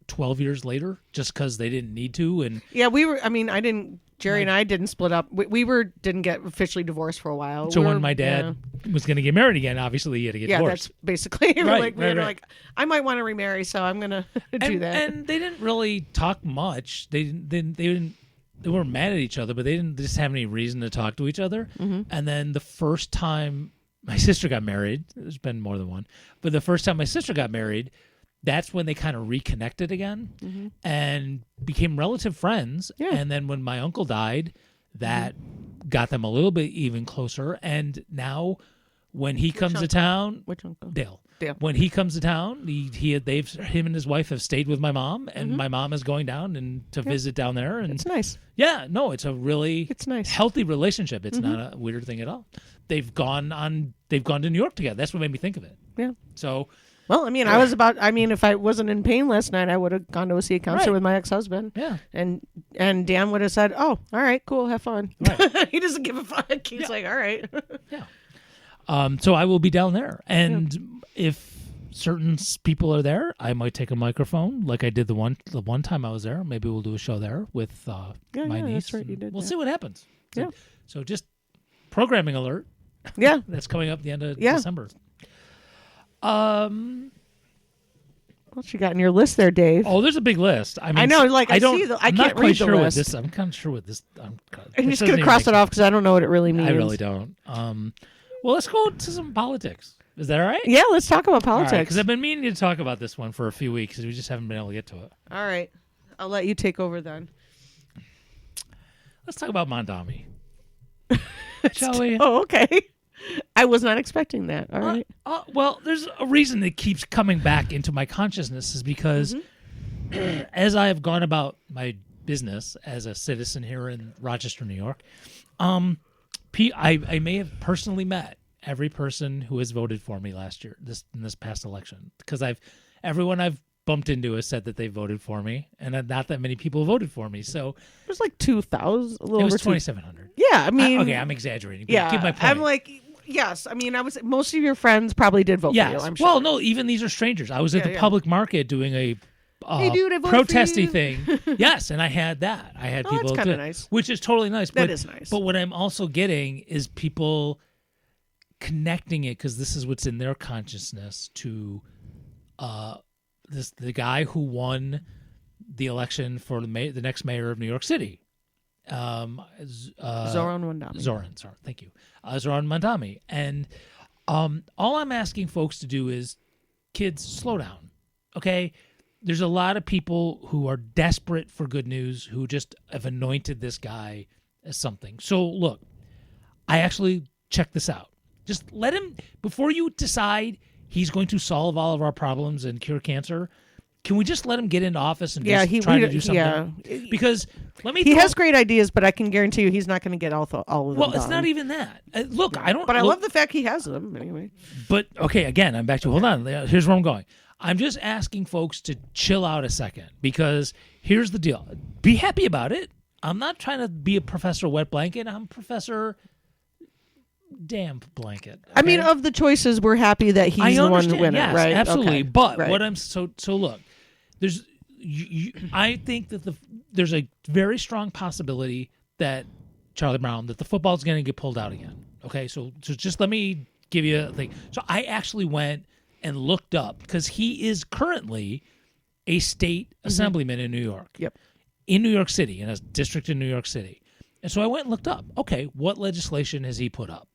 12 years later, just because they didn't need to. And yeah, Jerry and I didn't split up. We didn't get officially divorced for a while. So when my dad was going to get married again, obviously he had to get divorced. Yeah, that's basically right. Like, I might want to remarry, so I'm going to do that. And they didn't really talk much. They weren't mad at each other, but they didn't just have any reason to talk to each other. Mm-hmm. And then the first time my sister got married, there's been more than one, but the first time my sister got married, that's when they kind of reconnected again and became relative friends. Yeah. And then when my uncle died, that got them a little bit even closer. And now when he comes to town, which uncle? Dale. When he comes to town, him and his wife have stayed with my mom, and my mom is going down and to visit down there. And it's nice. Yeah, no, it's a really nice. Healthy relationship. It's not a weird thing at all. They've gone to New York together. That's what made me think of it. Yeah. So. Well, if I wasn't in pain last night, I would have gone to see a concert with my ex-husband. Yeah. And Dan would have said, "Oh, all right, cool, have fun." Right. He doesn't give a fuck. He's like, "All right." Yeah. So I will be down there, and if certain people are there, I might take a microphone, like I did the one time I was there. Maybe we'll do a show there with my niece. That's right, you did. We'll see what happens. Yeah. So just programming alert. Yeah. That's coming up at the end of December. What you got in your list there, Dave? Oh, there's a big list. I mean, I know. Like I can't read the list. I'm kind of sure what this. I'm just gonna cross it off because I don't know what it really means. I really don't. Well, let's go to some politics. Is that all right? Yeah, let's talk about politics. Because I've been meaning to talk about this one for a few weeks, and we just haven't been able to get to it. All right, I'll let you take over then. Let's talk about Mondami. Shall we? Oh, okay. I was not expecting that. All right. Well, there's a reason it keeps coming back into my consciousness is because as I have gone about my business as a citizen here in Rochester, New York, I may have personally met every person who has voted for me last year, in this past election, because everyone I've bumped into has said that they voted for me, and not that many people voted for me. So it was like 2,000. It was 2,700. Yeah, I mean, okay, I'm exaggerating. But yeah, keep my point. I'm like. Yes, I mean, most of your friends probably did vote for you. I'm sure. Well, no, even these are strangers. I was at the public market doing a hey, dude, I vote protesty for you. thing. Yes, and I had that. I had people. That's kind of nice. Which is totally nice. That is nice. But what I'm also getting is people connecting it, because this is what's in their consciousness, to the guy who won the election for the next mayor of New York City. Zoran Mondami. Zoran, sorry, thank you. Zoran Mondami. And all I'm asking folks to do is, kids, slow down, okay? There's a lot of people who are desperate for good news who just have anointed this guy as something. So, look, I actually checked this out. Just let him, before you decide he's going to solve all of our problems and cure cancer, can we just let him get into office and try to do something? Yeah. Because he has great ideas, but I can guarantee you he's not going to get all of them. Well, it's not even that. Look, I don't. But I love the fact he has them anyway. But okay, again, I'm back to hold on. Here's where I'm going. I'm just asking folks to chill out a second, because here's the deal. Be happy about it. I'm not trying to be a Professor Wet Blanket. I'm Professor Damp Blanket. Okay? I mean, of the choices, we're happy that he's the one to win it, right? Absolutely. Okay. But right. what I'm so look. I think that there's a very strong possibility that Charlie Brown, that the football's going to get pulled out again. Okay, so just let me give you a thing. So I actually went and looked up, because he is currently a state assemblyman in New York. Yep. In New York City, in a district in New York City. And so I went and looked up, okay, what legislation has he put up?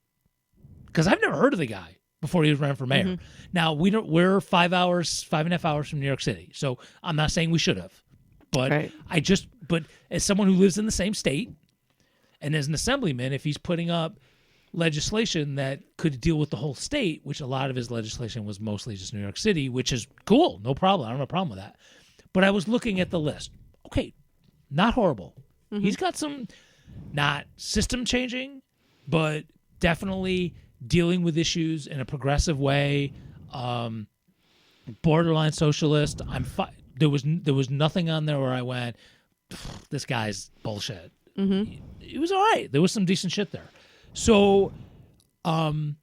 Because I've never heard of the guy before he was running for mayor. Mm-hmm. Now, we're 5.5 hours from New York City, so I'm not saying we should have. But right. But as someone who lives in the same state, and as an assemblyman, if he's putting up legislation that could deal with the whole state, which a lot of his legislation was mostly just New York City, which is cool, no problem. I don't have a problem with that. But I was looking at the list. Okay, not horrible. Mm-hmm. He's got some not system changing, but definitely dealing with issues in a progressive way. Borderline socialist. There was nothing on there where I went, this guy's bullshit. Mm-hmm. It was all right. There was some decent shit there. So, I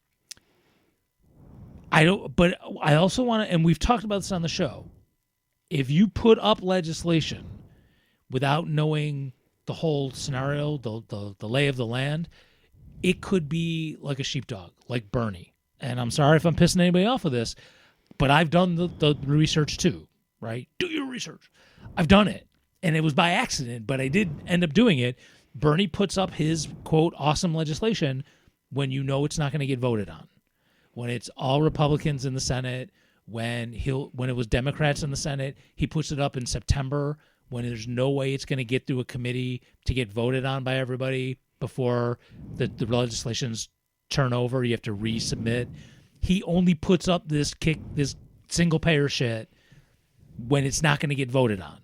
also want to, and we've talked about this on the show. If you put up legislation without knowing the whole scenario, the lay of the land, it could be like a sheepdog, like Bernie. And I'm sorry if I'm pissing anybody off with this, but I've done the research too, right? Do your research. I've done it. And it was by accident, but I did end up doing it. Bernie puts up his, quote, awesome legislation when you know it's not going to get voted on. When it's all Republicans in the Senate, when it was Democrats in the Senate, he puts it up in September when there's no way it's going to get through a committee to get voted on by everybody before the legislation's turn over. You have to resubmit. He only puts up this single payer shit when it's not going to get voted on.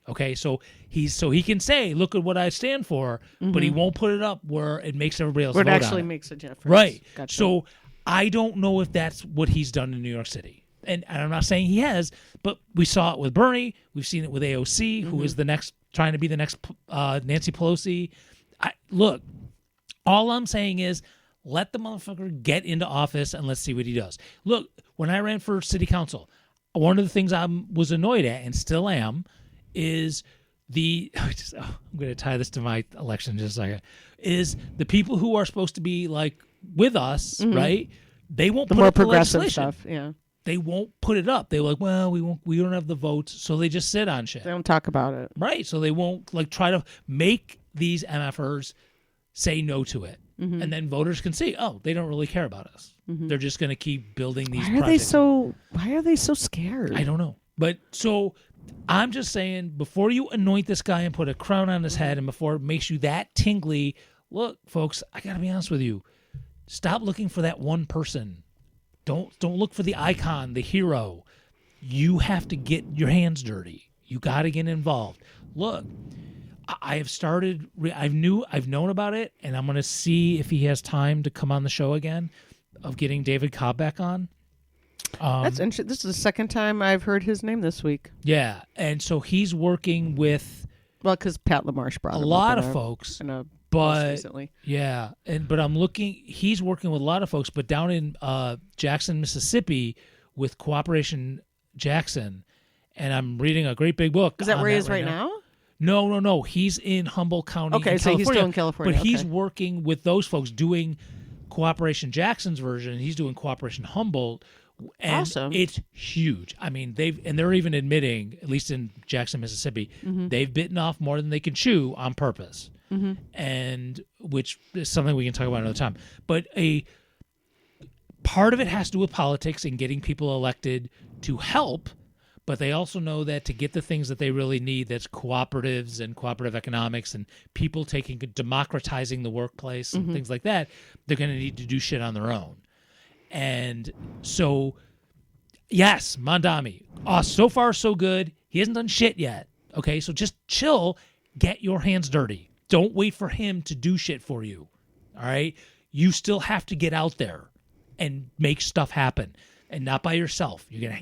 Okay, so he can say, "Look at what I stand for," but he won't put it up where it makes everybody else vote on it. Where it actually makes a difference. Right. Gotcha. So I don't know if that's what he's done in New York City. And I'm not saying he has, but we saw it with Bernie. We've seen it with AOC, who is trying to be the next Nancy Pelosi. Look, all I'm saying is let the motherfucker get into office and let's see what he does. Look, when I ran for city council, one of the things I was annoyed at and still am is I'm going to tie this to my election in just a second, is the people who are supposed to be like with us, right? They won't put up the legislation. Stuff, yeah. They won't put it up. They're like, well, we don't have the votes, so they just sit on shit. They don't talk about it. Right, so they won't like try to make these MFers say no to it. And then voters can see, oh, they don't really care about us. They're just going to keep building these projects. Why are they so scared? I don't know. But so I'm just saying, before you anoint this guy and put a crown on his head and before it makes you that tingly, look, folks, I got to be honest with you. Stop looking for that one person. Don't look for the icon, the hero. You have to get your hands dirty. You got to get involved. Look, I have started. I've known about it, and I'm going to see if he has time to come on the show again. Of getting David Cobb back on. That's interesting. This is the second time I've heard his name this week. Yeah, and so he's working with because Pat LaMarche brought a lot of folks, but recently. Yeah, but I'm looking. He's working with a lot of folks, but down in Jackson, Mississippi, with Cooperation Jackson, and I'm reading a great big book. Is that where he is right now? No. He's in Humboldt County. Okay, so he's still in California. But he's working with those folks doing Cooperation Jackson's version. He's doing Cooperation Humboldt. And awesome. It's huge. I mean, they're even admitting, at least in Jackson, Mississippi, they've bitten off more than they can chew on purpose. And which is something we can talk about another time. But a part of it has to do with politics and getting people elected to help. But they also know that to get the things that they really need, that's cooperatives and cooperative economics and people democratizing the workplace and things like that, they're going to need to do shit on their own. And so, yes, Mondami, so far so good. He hasn't done shit yet. Okay, so just chill, get your hands dirty. Don't wait for him to do shit for you. All right, you still have to get out there and make stuff happen. And not by yourself. You're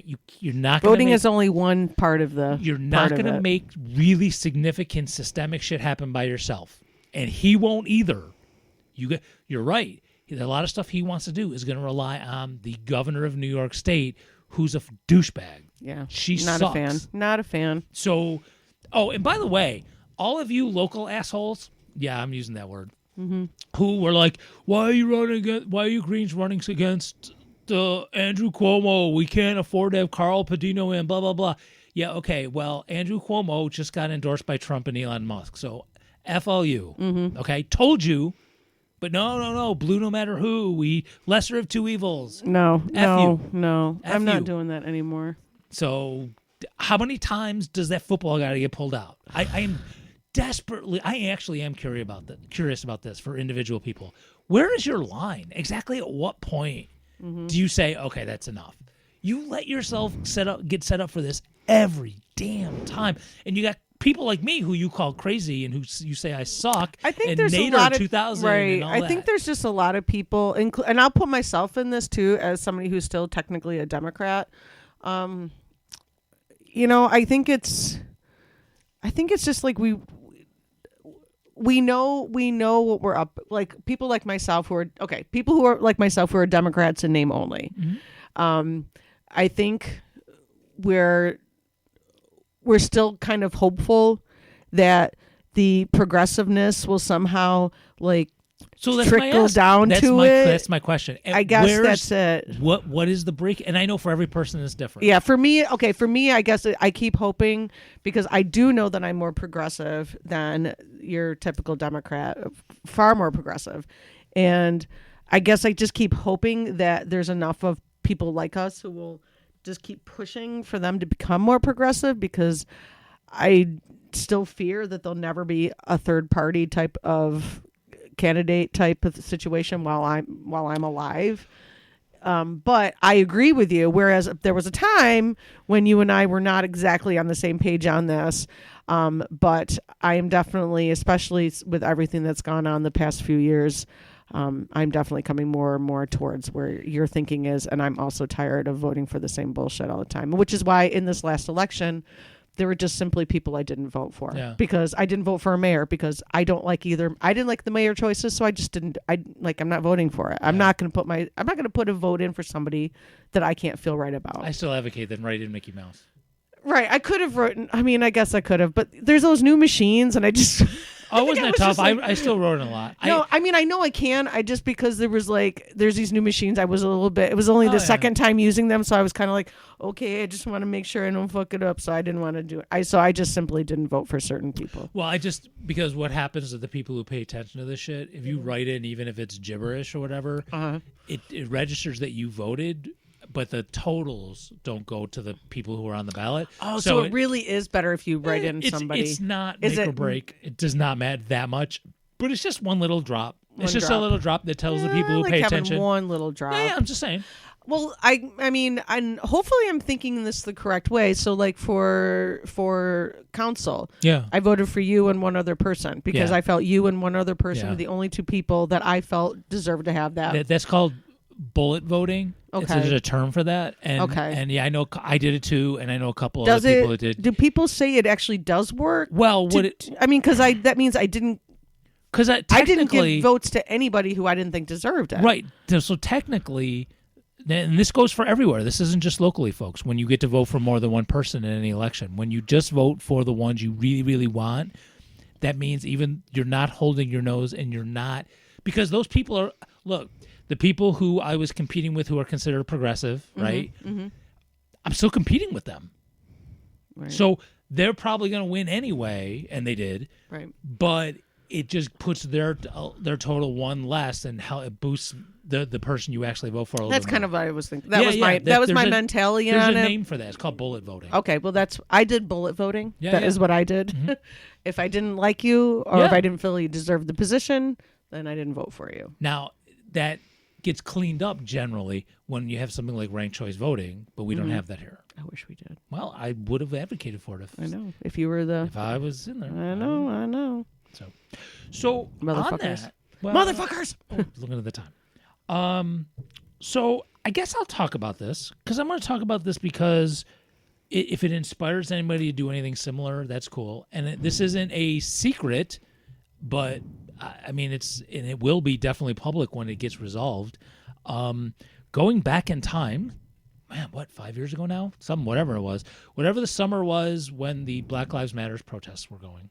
not gonna voting is only one part of the. You're not going to make really significant systemic shit happen by yourself, and he won't either. You're right. A lot of stuff he wants to do is going to rely on the governor of New York State, who's a douchebag. Yeah, she not sucks. a fan. Not a fan. So, and by the way, all of you local assholes. Yeah, I'm using that word. Who were like, why are you Greens running against Andrew Cuomo? We can't afford to have Carl Padino in, blah, blah, blah. Yeah, okay, well, Andrew Cuomo just got endorsed by Trump and Elon Musk, so F all you, okay? Told you, but no, blue no matter who. We lesser of two evils. No. F I'm not you. doing that anymore. So how many times does that football got to get pulled out? I actually am curious about this for individual people. Where is your line? Exactly at what point do you say, okay, that's enough? You let yourself get set up for this every damn time. And you got people like me who you call crazy and who you say I suck. I think and there's Nader a lot of 2000 right. and all I think there's just a lot of people, and I'll put myself in this too as somebody who's still technically a Democrat. I think it's just like we know what we're up, like people like myself who are Democrats in name only. Mm-hmm. I think we're still kind of hopeful that the progressiveness will somehow trickle down to it. That's my question. And I guess that's it. What is the break? And I know for every person it's different. Yeah, for me, I guess I keep hoping, because I do know that I'm more progressive than your typical Democrat, far more progressive. And I guess I just keep hoping that there's enough of people like us who will just keep pushing for them to become more progressive, because I still fear that there'll never be a third party type of candidate type of situation while I'm alive. But I agree with you. Whereas there was a time when you and I were not exactly on the same page on this. But I am definitely, especially with everything that's gone on the past few years, I'm definitely coming more and more towards where your thinking is. And I'm also tired of voting for the same bullshit all the time, which is why in this last election, there were just simply people I didn't vote for, because I didn't vote for a mayor because I don't like either. I didn't like the mayor choices, so I just didn't. I'm not voting for it. I'm not going to put a vote in for somebody that I can't feel right about. I still advocate that write in Mickey Mouse. Right. I could have written. I mean, I guess I could have, but there's those new machines, and I just. Oh, wasn't that tough? I still wrote in a lot. No, I mean, I know I can. I just, because there's these new machines, I was a little bit, it was only the second time using them. So I was kind of like, okay, I just want to make sure I don't fuck it up. So I didn't want to do it. So I just simply didn't vote for certain people. Well, because what happens to the people who pay attention to this shit, if you write in, even if it's gibberish or whatever, it registers that you voted, but the totals don't go to the people who are on the ballot. Oh, so it really is better if you write in somebody. It's not make or break. It does not matter that much, but it's just one little drop. It's just a little drop that tells the people who pay attention. One little drop. Yeah, I'm just saying. Well, I mean, and hopefully I'm thinking this the correct way. So, like for council, I voted for you and one other person because I felt you and one other person were the only two people that I felt deserved to have that. That's called bullet voting. Okay. There's a term for that. And, and yeah, I know I did it too, and I know a couple other people that did. Do people say it actually does work? Well, because that means I didn't. Because I didn't give votes to anybody who I didn't think deserved it. Right. So technically, and this goes for everywhere. This isn't just locally, folks. When you get to vote for more than one person in any election, when you just vote for the ones you really, really want, that means even you're not holding your nose, and you're not, because those people are, look, the people who I was competing with who are considered progressive, right? Mm-hmm. I'm still competing with them. Right. So they're probably going to win anyway, and they did. Right. But it just puts their total one less, and how it boosts the person you actually vote for. That's kind of what I was thinking. That was my mentality on it. There's a name for that. It's called bullet voting. Okay, well I did bullet voting. That is what I did. Mm-hmm. If I didn't like you, or if I didn't feel you deserved the position, then I didn't vote for you. Now that gets cleaned up generally when you have something like ranked choice voting, but we don't have that here. I wish we did. Well, I would have advocated for it if you were if I was in there. I know. So motherfuckers. On that, motherfuckers. Looking at the time. So I guess I'll talk about this, because I'm going to talk about this because if it inspires anybody to do anything similar, that's cool. And this isn't a secret, but I mean, it will be definitely public when it gets resolved. Going back in time, man, 5 years ago now? Whatever it was. Whatever the summer was when the Black Lives Matter protests were going.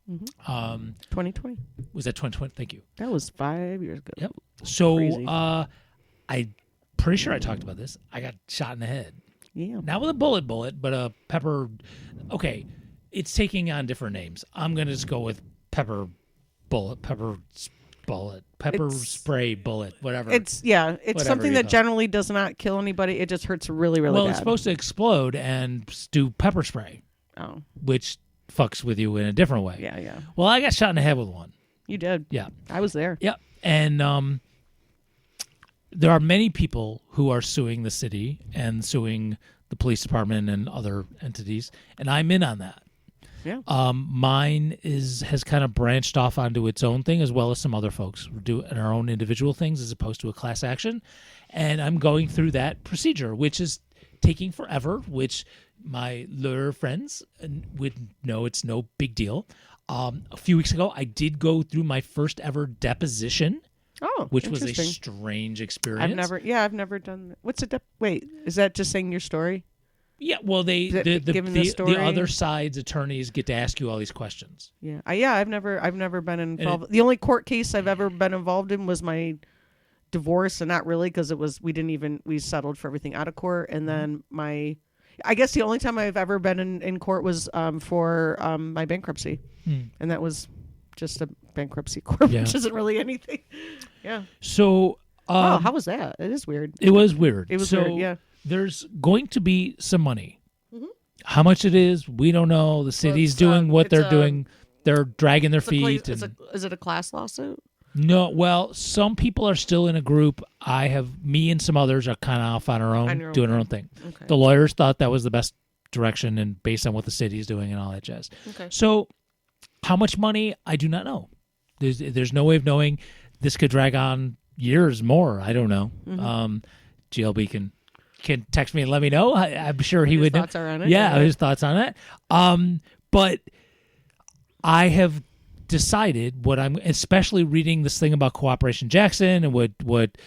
Mm-hmm. 2020. Was that 2020? Thank you. That was 5 years ago. Yep. So crazy. I'm pretty sure I talked about this. I got shot in the head. Yeah. Not with a bullet, but a pepper. Okay, it's taking on different names. I'm going to just go with pepper spray bullet, whatever. It's something that generally does not kill anybody. It just hurts really, really bad. Well, it's supposed to explode and do pepper spray. Oh. Which fucks with you in a different way. Yeah. Well, I got shot in the head with one. You did? Yeah. I was there. Yep. And there are many people who are suing the city and suing the police department and other entities, and I'm in on that. Yeah. Mine has kind of branched off onto its own thing, as well as some other folks do our own individual things as opposed to a class action. And I'm going through that procedure, which is taking forever, which my lawyer friends would know it's no big deal. A few weeks ago, I did go through my first ever deposition. Oh, which was a strange experience. I've never done that. What's a wait, is that just saying your story? Yeah, well, the other side's attorneys get to ask you all these questions. Yeah, I've never been involved. The only court case I've ever been involved in was my divorce, and not really because we settled for everything out of court, and then I guess the only time I've ever been in court was for my bankruptcy, and that was just a bankruptcy court, which isn't really anything. Yeah. So, how was that? It is weird. It was weird. It was weird. Yeah. There's going to be some money. Mm-hmm. How much it is, we don't know. The city's doing what they're doing. They're dragging their feet. Is it a class lawsuit? No. Well, some people are still in a group. Me and some others are kind of off on our own, doing our own thing. Okay. The lawyers thought that was the best direction, and based on what the city's doing and all that jazz. Okay. So, how much money? I do not know. There's no way of knowing. This could drag on years more. I don't know. Mm-hmm. GLB can text me and let me know. I'm sure he would know. Thoughts are on it. Yeah, his thoughts on it. But I have decided what I'm, especially reading this thing about Cooperation Jackson and what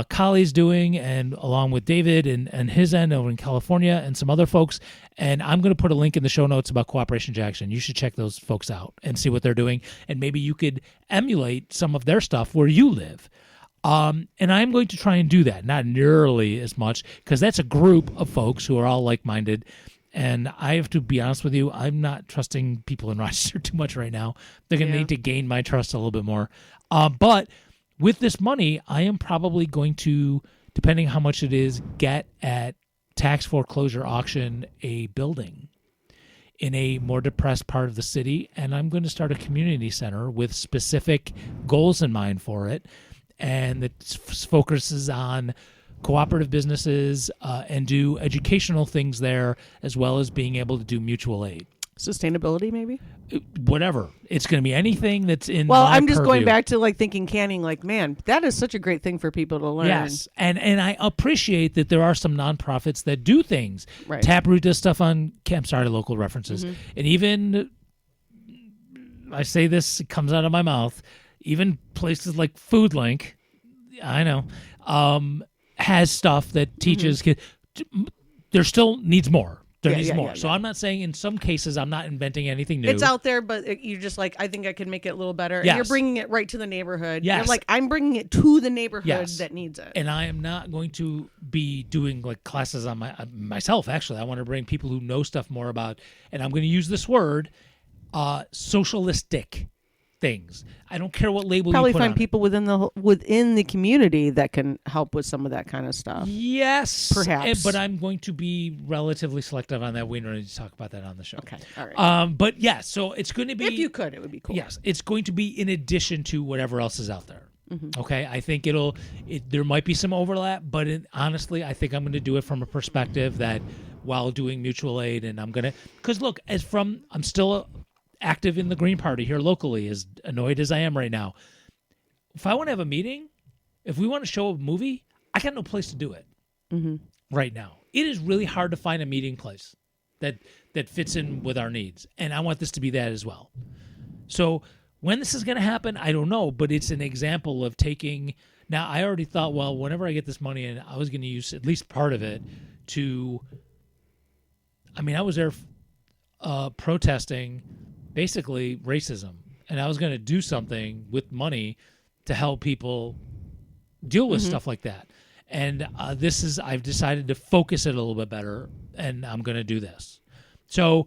Colley's doing, and along with David and his end over in California and some other folks. And I'm going to put a link in the show notes about Cooperation Jackson. You should check those folks out and see what they're doing. And maybe you could emulate some of their stuff where you live. And I'm going to try and do that, not nearly as much, because that's a group of folks who are all like-minded. And I have to be honest with you, I'm not trusting people in Rochester too much right now. They're going to need to gain my trust a little bit more. But with this money, I am probably going to, depending how much it is, get at tax foreclosure auction a building in a more depressed part of the city. And I'm going to start a community center with specific goals in mind for it. And that focuses on cooperative businesses and do educational things there, as well as being able to do mutual aid. Sustainability, maybe? Whatever. It's going to be anything that's in Well, my I'm just purview. going back to thinking canning, man, that is such a great thing for people to learn. Yes, and I appreciate that there are some nonprofits that do things. Right. Taproot does stuff on, I'm sorry, local references. Mm-hmm. And even, I say this, it comes out of my mouth, even places like Food Link, I know, has stuff that teaches kids. There still needs more. There needs more. So I'm not saying in some cases I'm not inventing anything new. It's out there, but you're just I think I can make it a little better. Yes. And you're bringing it right to the neighborhood. Yes. You're I'm bringing it to the neighborhood that needs it. And I am not going to be doing classes on myself, actually. I want to bring people who know stuff more about, and I'm going to use this word, socialistic things. I don't care what label Probably you put find on people within the community that can help with some of that kind of stuff. Yes, perhaps. But I'm going to be relatively selective on that. We don't need to talk about that on the show. Okay, all right. But yeah, so it's going to be. If you could, it would be cool. Yes, it's going to be in addition to whatever else is out there. Mm-hmm. Okay, I think there might be some overlap, but honestly, I think I'm going to do it from a perspective that while doing mutual aid, and I'm going to, because look, I'm still active in the Green Party here locally, as annoyed as I am right now. If I want to have a meeting, if we want to show a movie, I got no place to do it right now. It is really hard to find a meeting place that fits in with our needs, and I want this to be that as well. So when this is going to happen, I don't know, but it's an example of taking. Now, I already thought, well, whenever I get this money in, I was going to use at least part of it to. I mean, I was there protesting basically racism, and I was going to do something with money to help people deal with stuff like that. And I've decided to focus it a little bit better, and I'm going to do this. So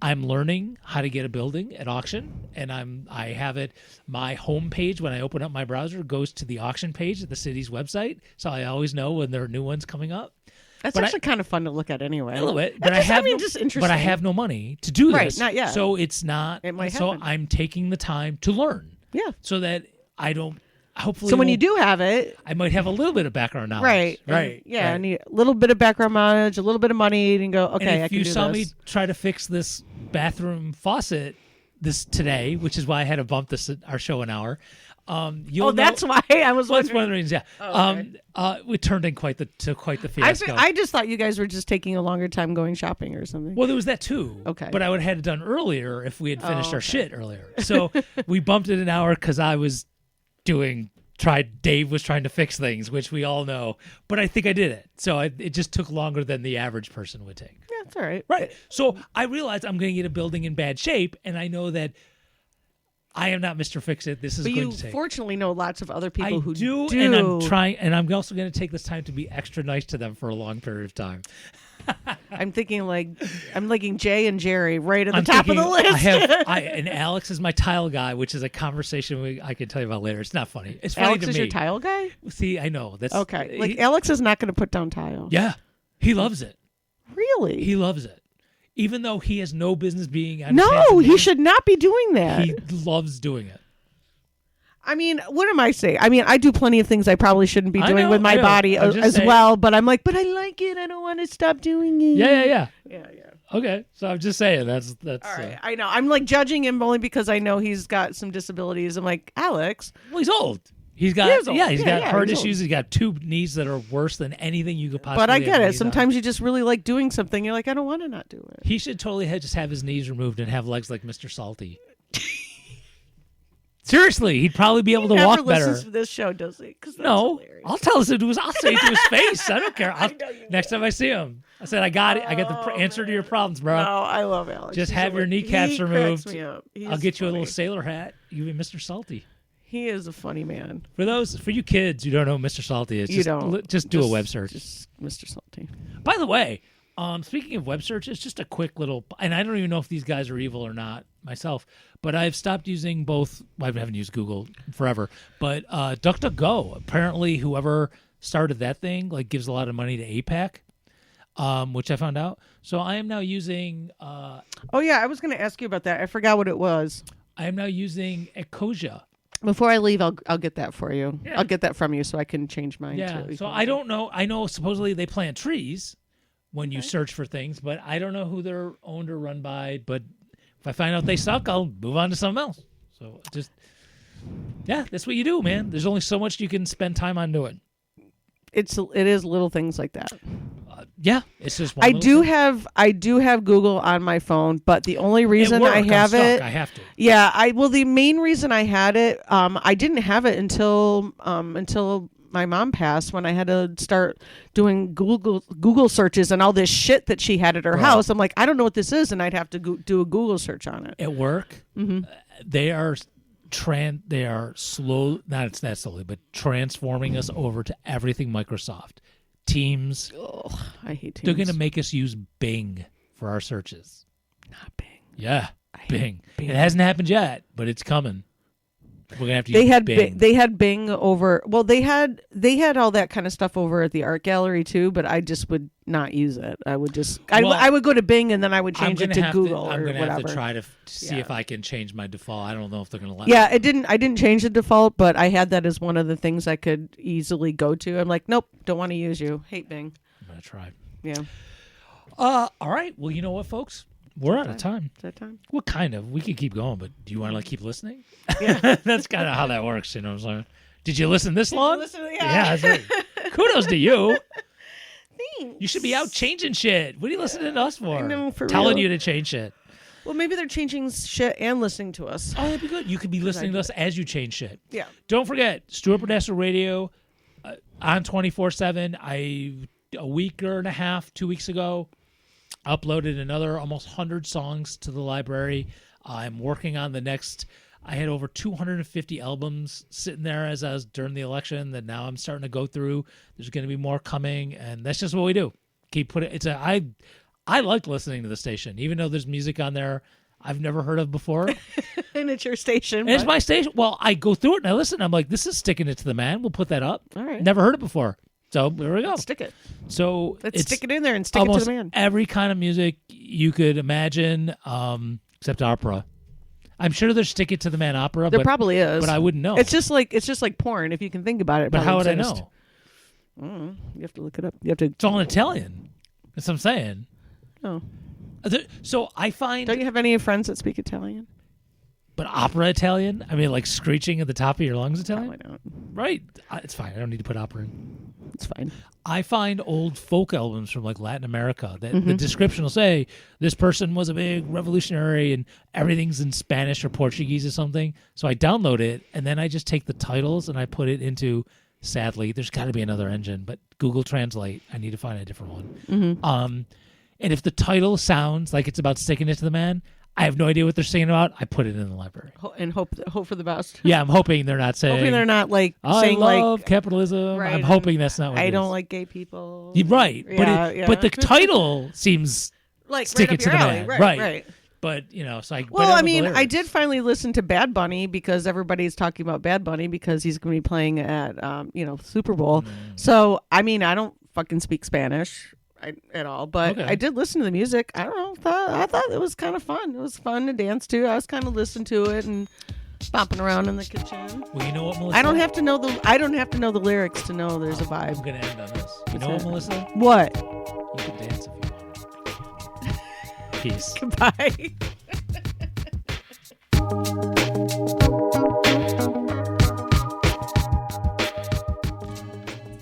I'm learning how to get a building at auction, and I have it. My homepage, when I open up my browser, goes to the auction page at the city's website, so I always know when there are new ones coming up. That's actually kind of fun to look at anyway. A little bit, but just interesting. But I have no money to do this. Right, not yet. So it's not. It might so happen. I'm taking the time to learn. Yeah. So that I don't. Hopefully. So when you do have it, I might have a little bit of background knowledge. Right. Right. Yeah. I need a little bit of background knowledge, a little bit of money, and go. Okay. And if you saw me try to fix this bathroom faucet today, which is why I had to bump our show an hour. That's why I was one wondering. of the reasons, yeah. Okay. We turned in quite the fiasco. I just thought you guys were just taking a longer time going shopping or something. Well, there was that too. Okay. But I would have had it done earlier if we had finished our shit earlier. So we bumped it an hour because I was Dave was trying to fix things, which we all know. But I think I did it. So it just took longer than the average person would take. Yeah, that's all right. Right. So I realized I'm going to get a building in bad shape, and I know that I am not Mr. Fix-It. This is going to take. Fortunately know lots of other people who do. And I'm trying, and I'm also going to take this time to be extra nice to them for a long period of time. I'm thinking Jay and Jerry right at the top of the list. And Alex is my tile guy, which is a conversation I can tell you about later. It's not funny. It's funny Alex to me. is your tile guy? See, I know. That's okay. Alex is not going to put down tile. Yeah. He loves it. Really? He loves it. Even though he has no business being on No, he should not be doing that. He loves doing it. I mean, what am I saying? I mean, I do plenty of things I probably shouldn't be doing with my body as well, but I'm like, but I like it. I don't want to stop doing it. Yeah. Yeah. Okay, so I'm just saying that's all right. I know. I'm like judging him only because I know he's got some disabilities. I'm like, Alex. Well, he's old. He's got heart issues. He's got 2 knees that are worse than anything you could possibly. But I get it. Sometimes you just really like doing something. You're like, I don't want to not do it. He should totally just have his knees removed and have legs like Mr. Salty. Seriously, he'd probably be able to walk better. He never listens to this show, does he? No, hilarious. I'll tell him to I'll say it to his face. I don't care. Next time I see him, I said, I got it. I got the answer to your problems, bro. No, I love Alex. Just have your kneecaps removed. I'll get you a funny. little sailor hat. You be Mr. Salty. He is a funny man. For you kids who don't know who Mr. Salty is, just do a web search. Just Mr. Salty. By the way, speaking of web search, it's just a quick little, and I don't even know if these guys are evil or not myself, but I've stopped using both. I haven't used Google forever, but DuckDuckGo. Apparently, whoever started that thing gives a lot of money to APAC, which I found out. So I am now using. Oh yeah, I was going to ask you about that. I forgot what it was. I am now using Ecosia. Before I leave, I'll get that for you. Yeah. I'll get that from you so I can change mine. Yeah. So I don't know. I know supposedly they plant trees when you search for things, but I don't know who they're owned or run by. But if I find out they suck, I'll move on to something else. So that's what you do, man. There's only so much you can spend time on doing. It is little things like that. Yeah, it's just. I do have Google on my phone, but the only reason I have it, I have to. Yeah, the main reason I had it, I didn't have it until my mom passed, when I had to start doing Google searches and all this shit that she had at her house. I'm like, I don't know what this is, and I'd have to do a Google search on it. At work, they are slow, not that slowly, but transforming us over to everything Microsoft. Teams. Oh, I hate Teams. They're going to make us use Bing for our searches. Not Bing. Yeah, Bing. It hasn't happened yet, but it's coming. We're gonna have to. They had Bing over. Well, they had all that kind of stuff over at the art gallery too, but I just would not use it. I would just. I would go to Bing and then I would change it to Google I'm or gonna whatever. have to try to see if I can change my default. I don't know if they're gonna let. Yeah, I didn't change the default, but I had that as one of the things I could easily go to. I'm like, nope, don't want to use you. Hate Bing. I'm gonna try. Yeah. All right. Well, you know what, folks. We're out of time. Is that time? Well, kind of. We could keep going, but do you want to keep listening? Yeah. That's kind of how that works, you know what I'm saying? Did you listen this long? Yeah. That's right. Kudos to you. Thanks. You should be out changing shit. What are you listening to us for? I know, for Telling real. you to change shit. Well, maybe they're changing shit and listening to us. Oh, that'd be good. You could be listening to us as you change shit. Yeah. Don't forget, Stuart Burdessa Radio on 24/7. A week and a half, 2 weeks ago, uploaded another almost 100 songs to the library. I'm working on the next. I had over 250 albums sitting there as I was during the election that now I'm starting to go through. There's going to be more coming, and that's just what we do. Keep putting. I like listening to the station, even though there's music on there I've never heard of before. And it's your station. And it's my station. Well, I go through it and I listen. I'm like, this is sticking it to the man. We'll put that up. All right. Never heard it before. So there we go. Let's stick it. So let's stick it in there and stick it to the man. Every kind of music you could imagine, except opera. I'm sure there's stick it to the man opera. There probably is, but I wouldn't know. It's just like porn. If you can think about it. But how would I know? You have to look it up. You have to. It's all in Italian. That's what I'm saying. Oh. So I find... Don't you have any friends that speak Italian? But opera Italian? I mean, like screeching at the top of your lungs Italian? No, I don't. Right. It's fine. I don't need to put opera in. It's fine. I find old folk albums from like Latin America that the description will say this person was a big revolutionary and everything's in Spanish or Portuguese or something. So I download it and then I just take the titles and I put it into, sadly, there's got to be another engine, but Google Translate. I need to find a different one. And if the title sounds like it's about sticking it to the man, I have no idea what they're singing about. I put it in the library and hope for the best. Yeah, I'm hoping they're not saying. Hoping they're not like I saying love like capitalism. Right, I'm hoping that's not what I it don't is. like gay people. Right, Yeah, but the title seems like stick right it to the alley. man. Right. But so I. Well, I mean, I did finally listen to Bad Bunny because everybody's talking about Bad Bunny because he's going to be playing at Super Bowl. So I mean, I don't fucking speak Spanish at all, but I did listen to the music. I don't know. I thought it was kind of fun. It was fun to dance to. I was kind of listening to it and bopping around in the kitchen. Well, you know what, Melissa? I don't have to know the lyrics to know there's a vibe. I'm gonna end on this. You know what, Melissa? What? You can dance if you want. Peace. Goodbye.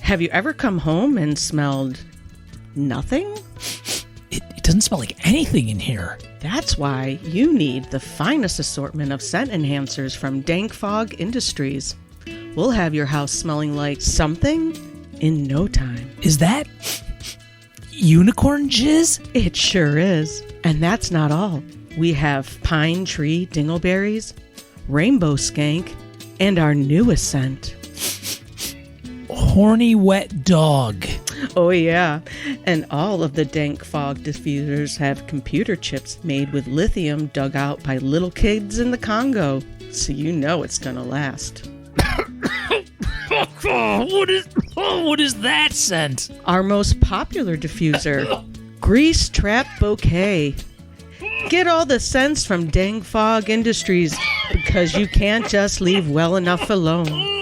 Have you ever come home and smelled nothing? It doesn't smell like anything in here. That's why you need the finest assortment of scent enhancers from Dank Fog Industries. We'll have your house smelling like something in no time. Is that unicorn jizz? It sure is. And that's not all. We have pine tree dingleberries, rainbow skank, and our newest scent, horny wet dog. Oh yeah, and all of the Dank Fog diffusers have computer chips made with lithium dug out by little kids in the Congo, so you know it's gonna last. What is that scent? Our most popular diffuser, Grease Trap Bouquet. Get all the scents from Dank Fog Industries because you can't just leave well enough alone.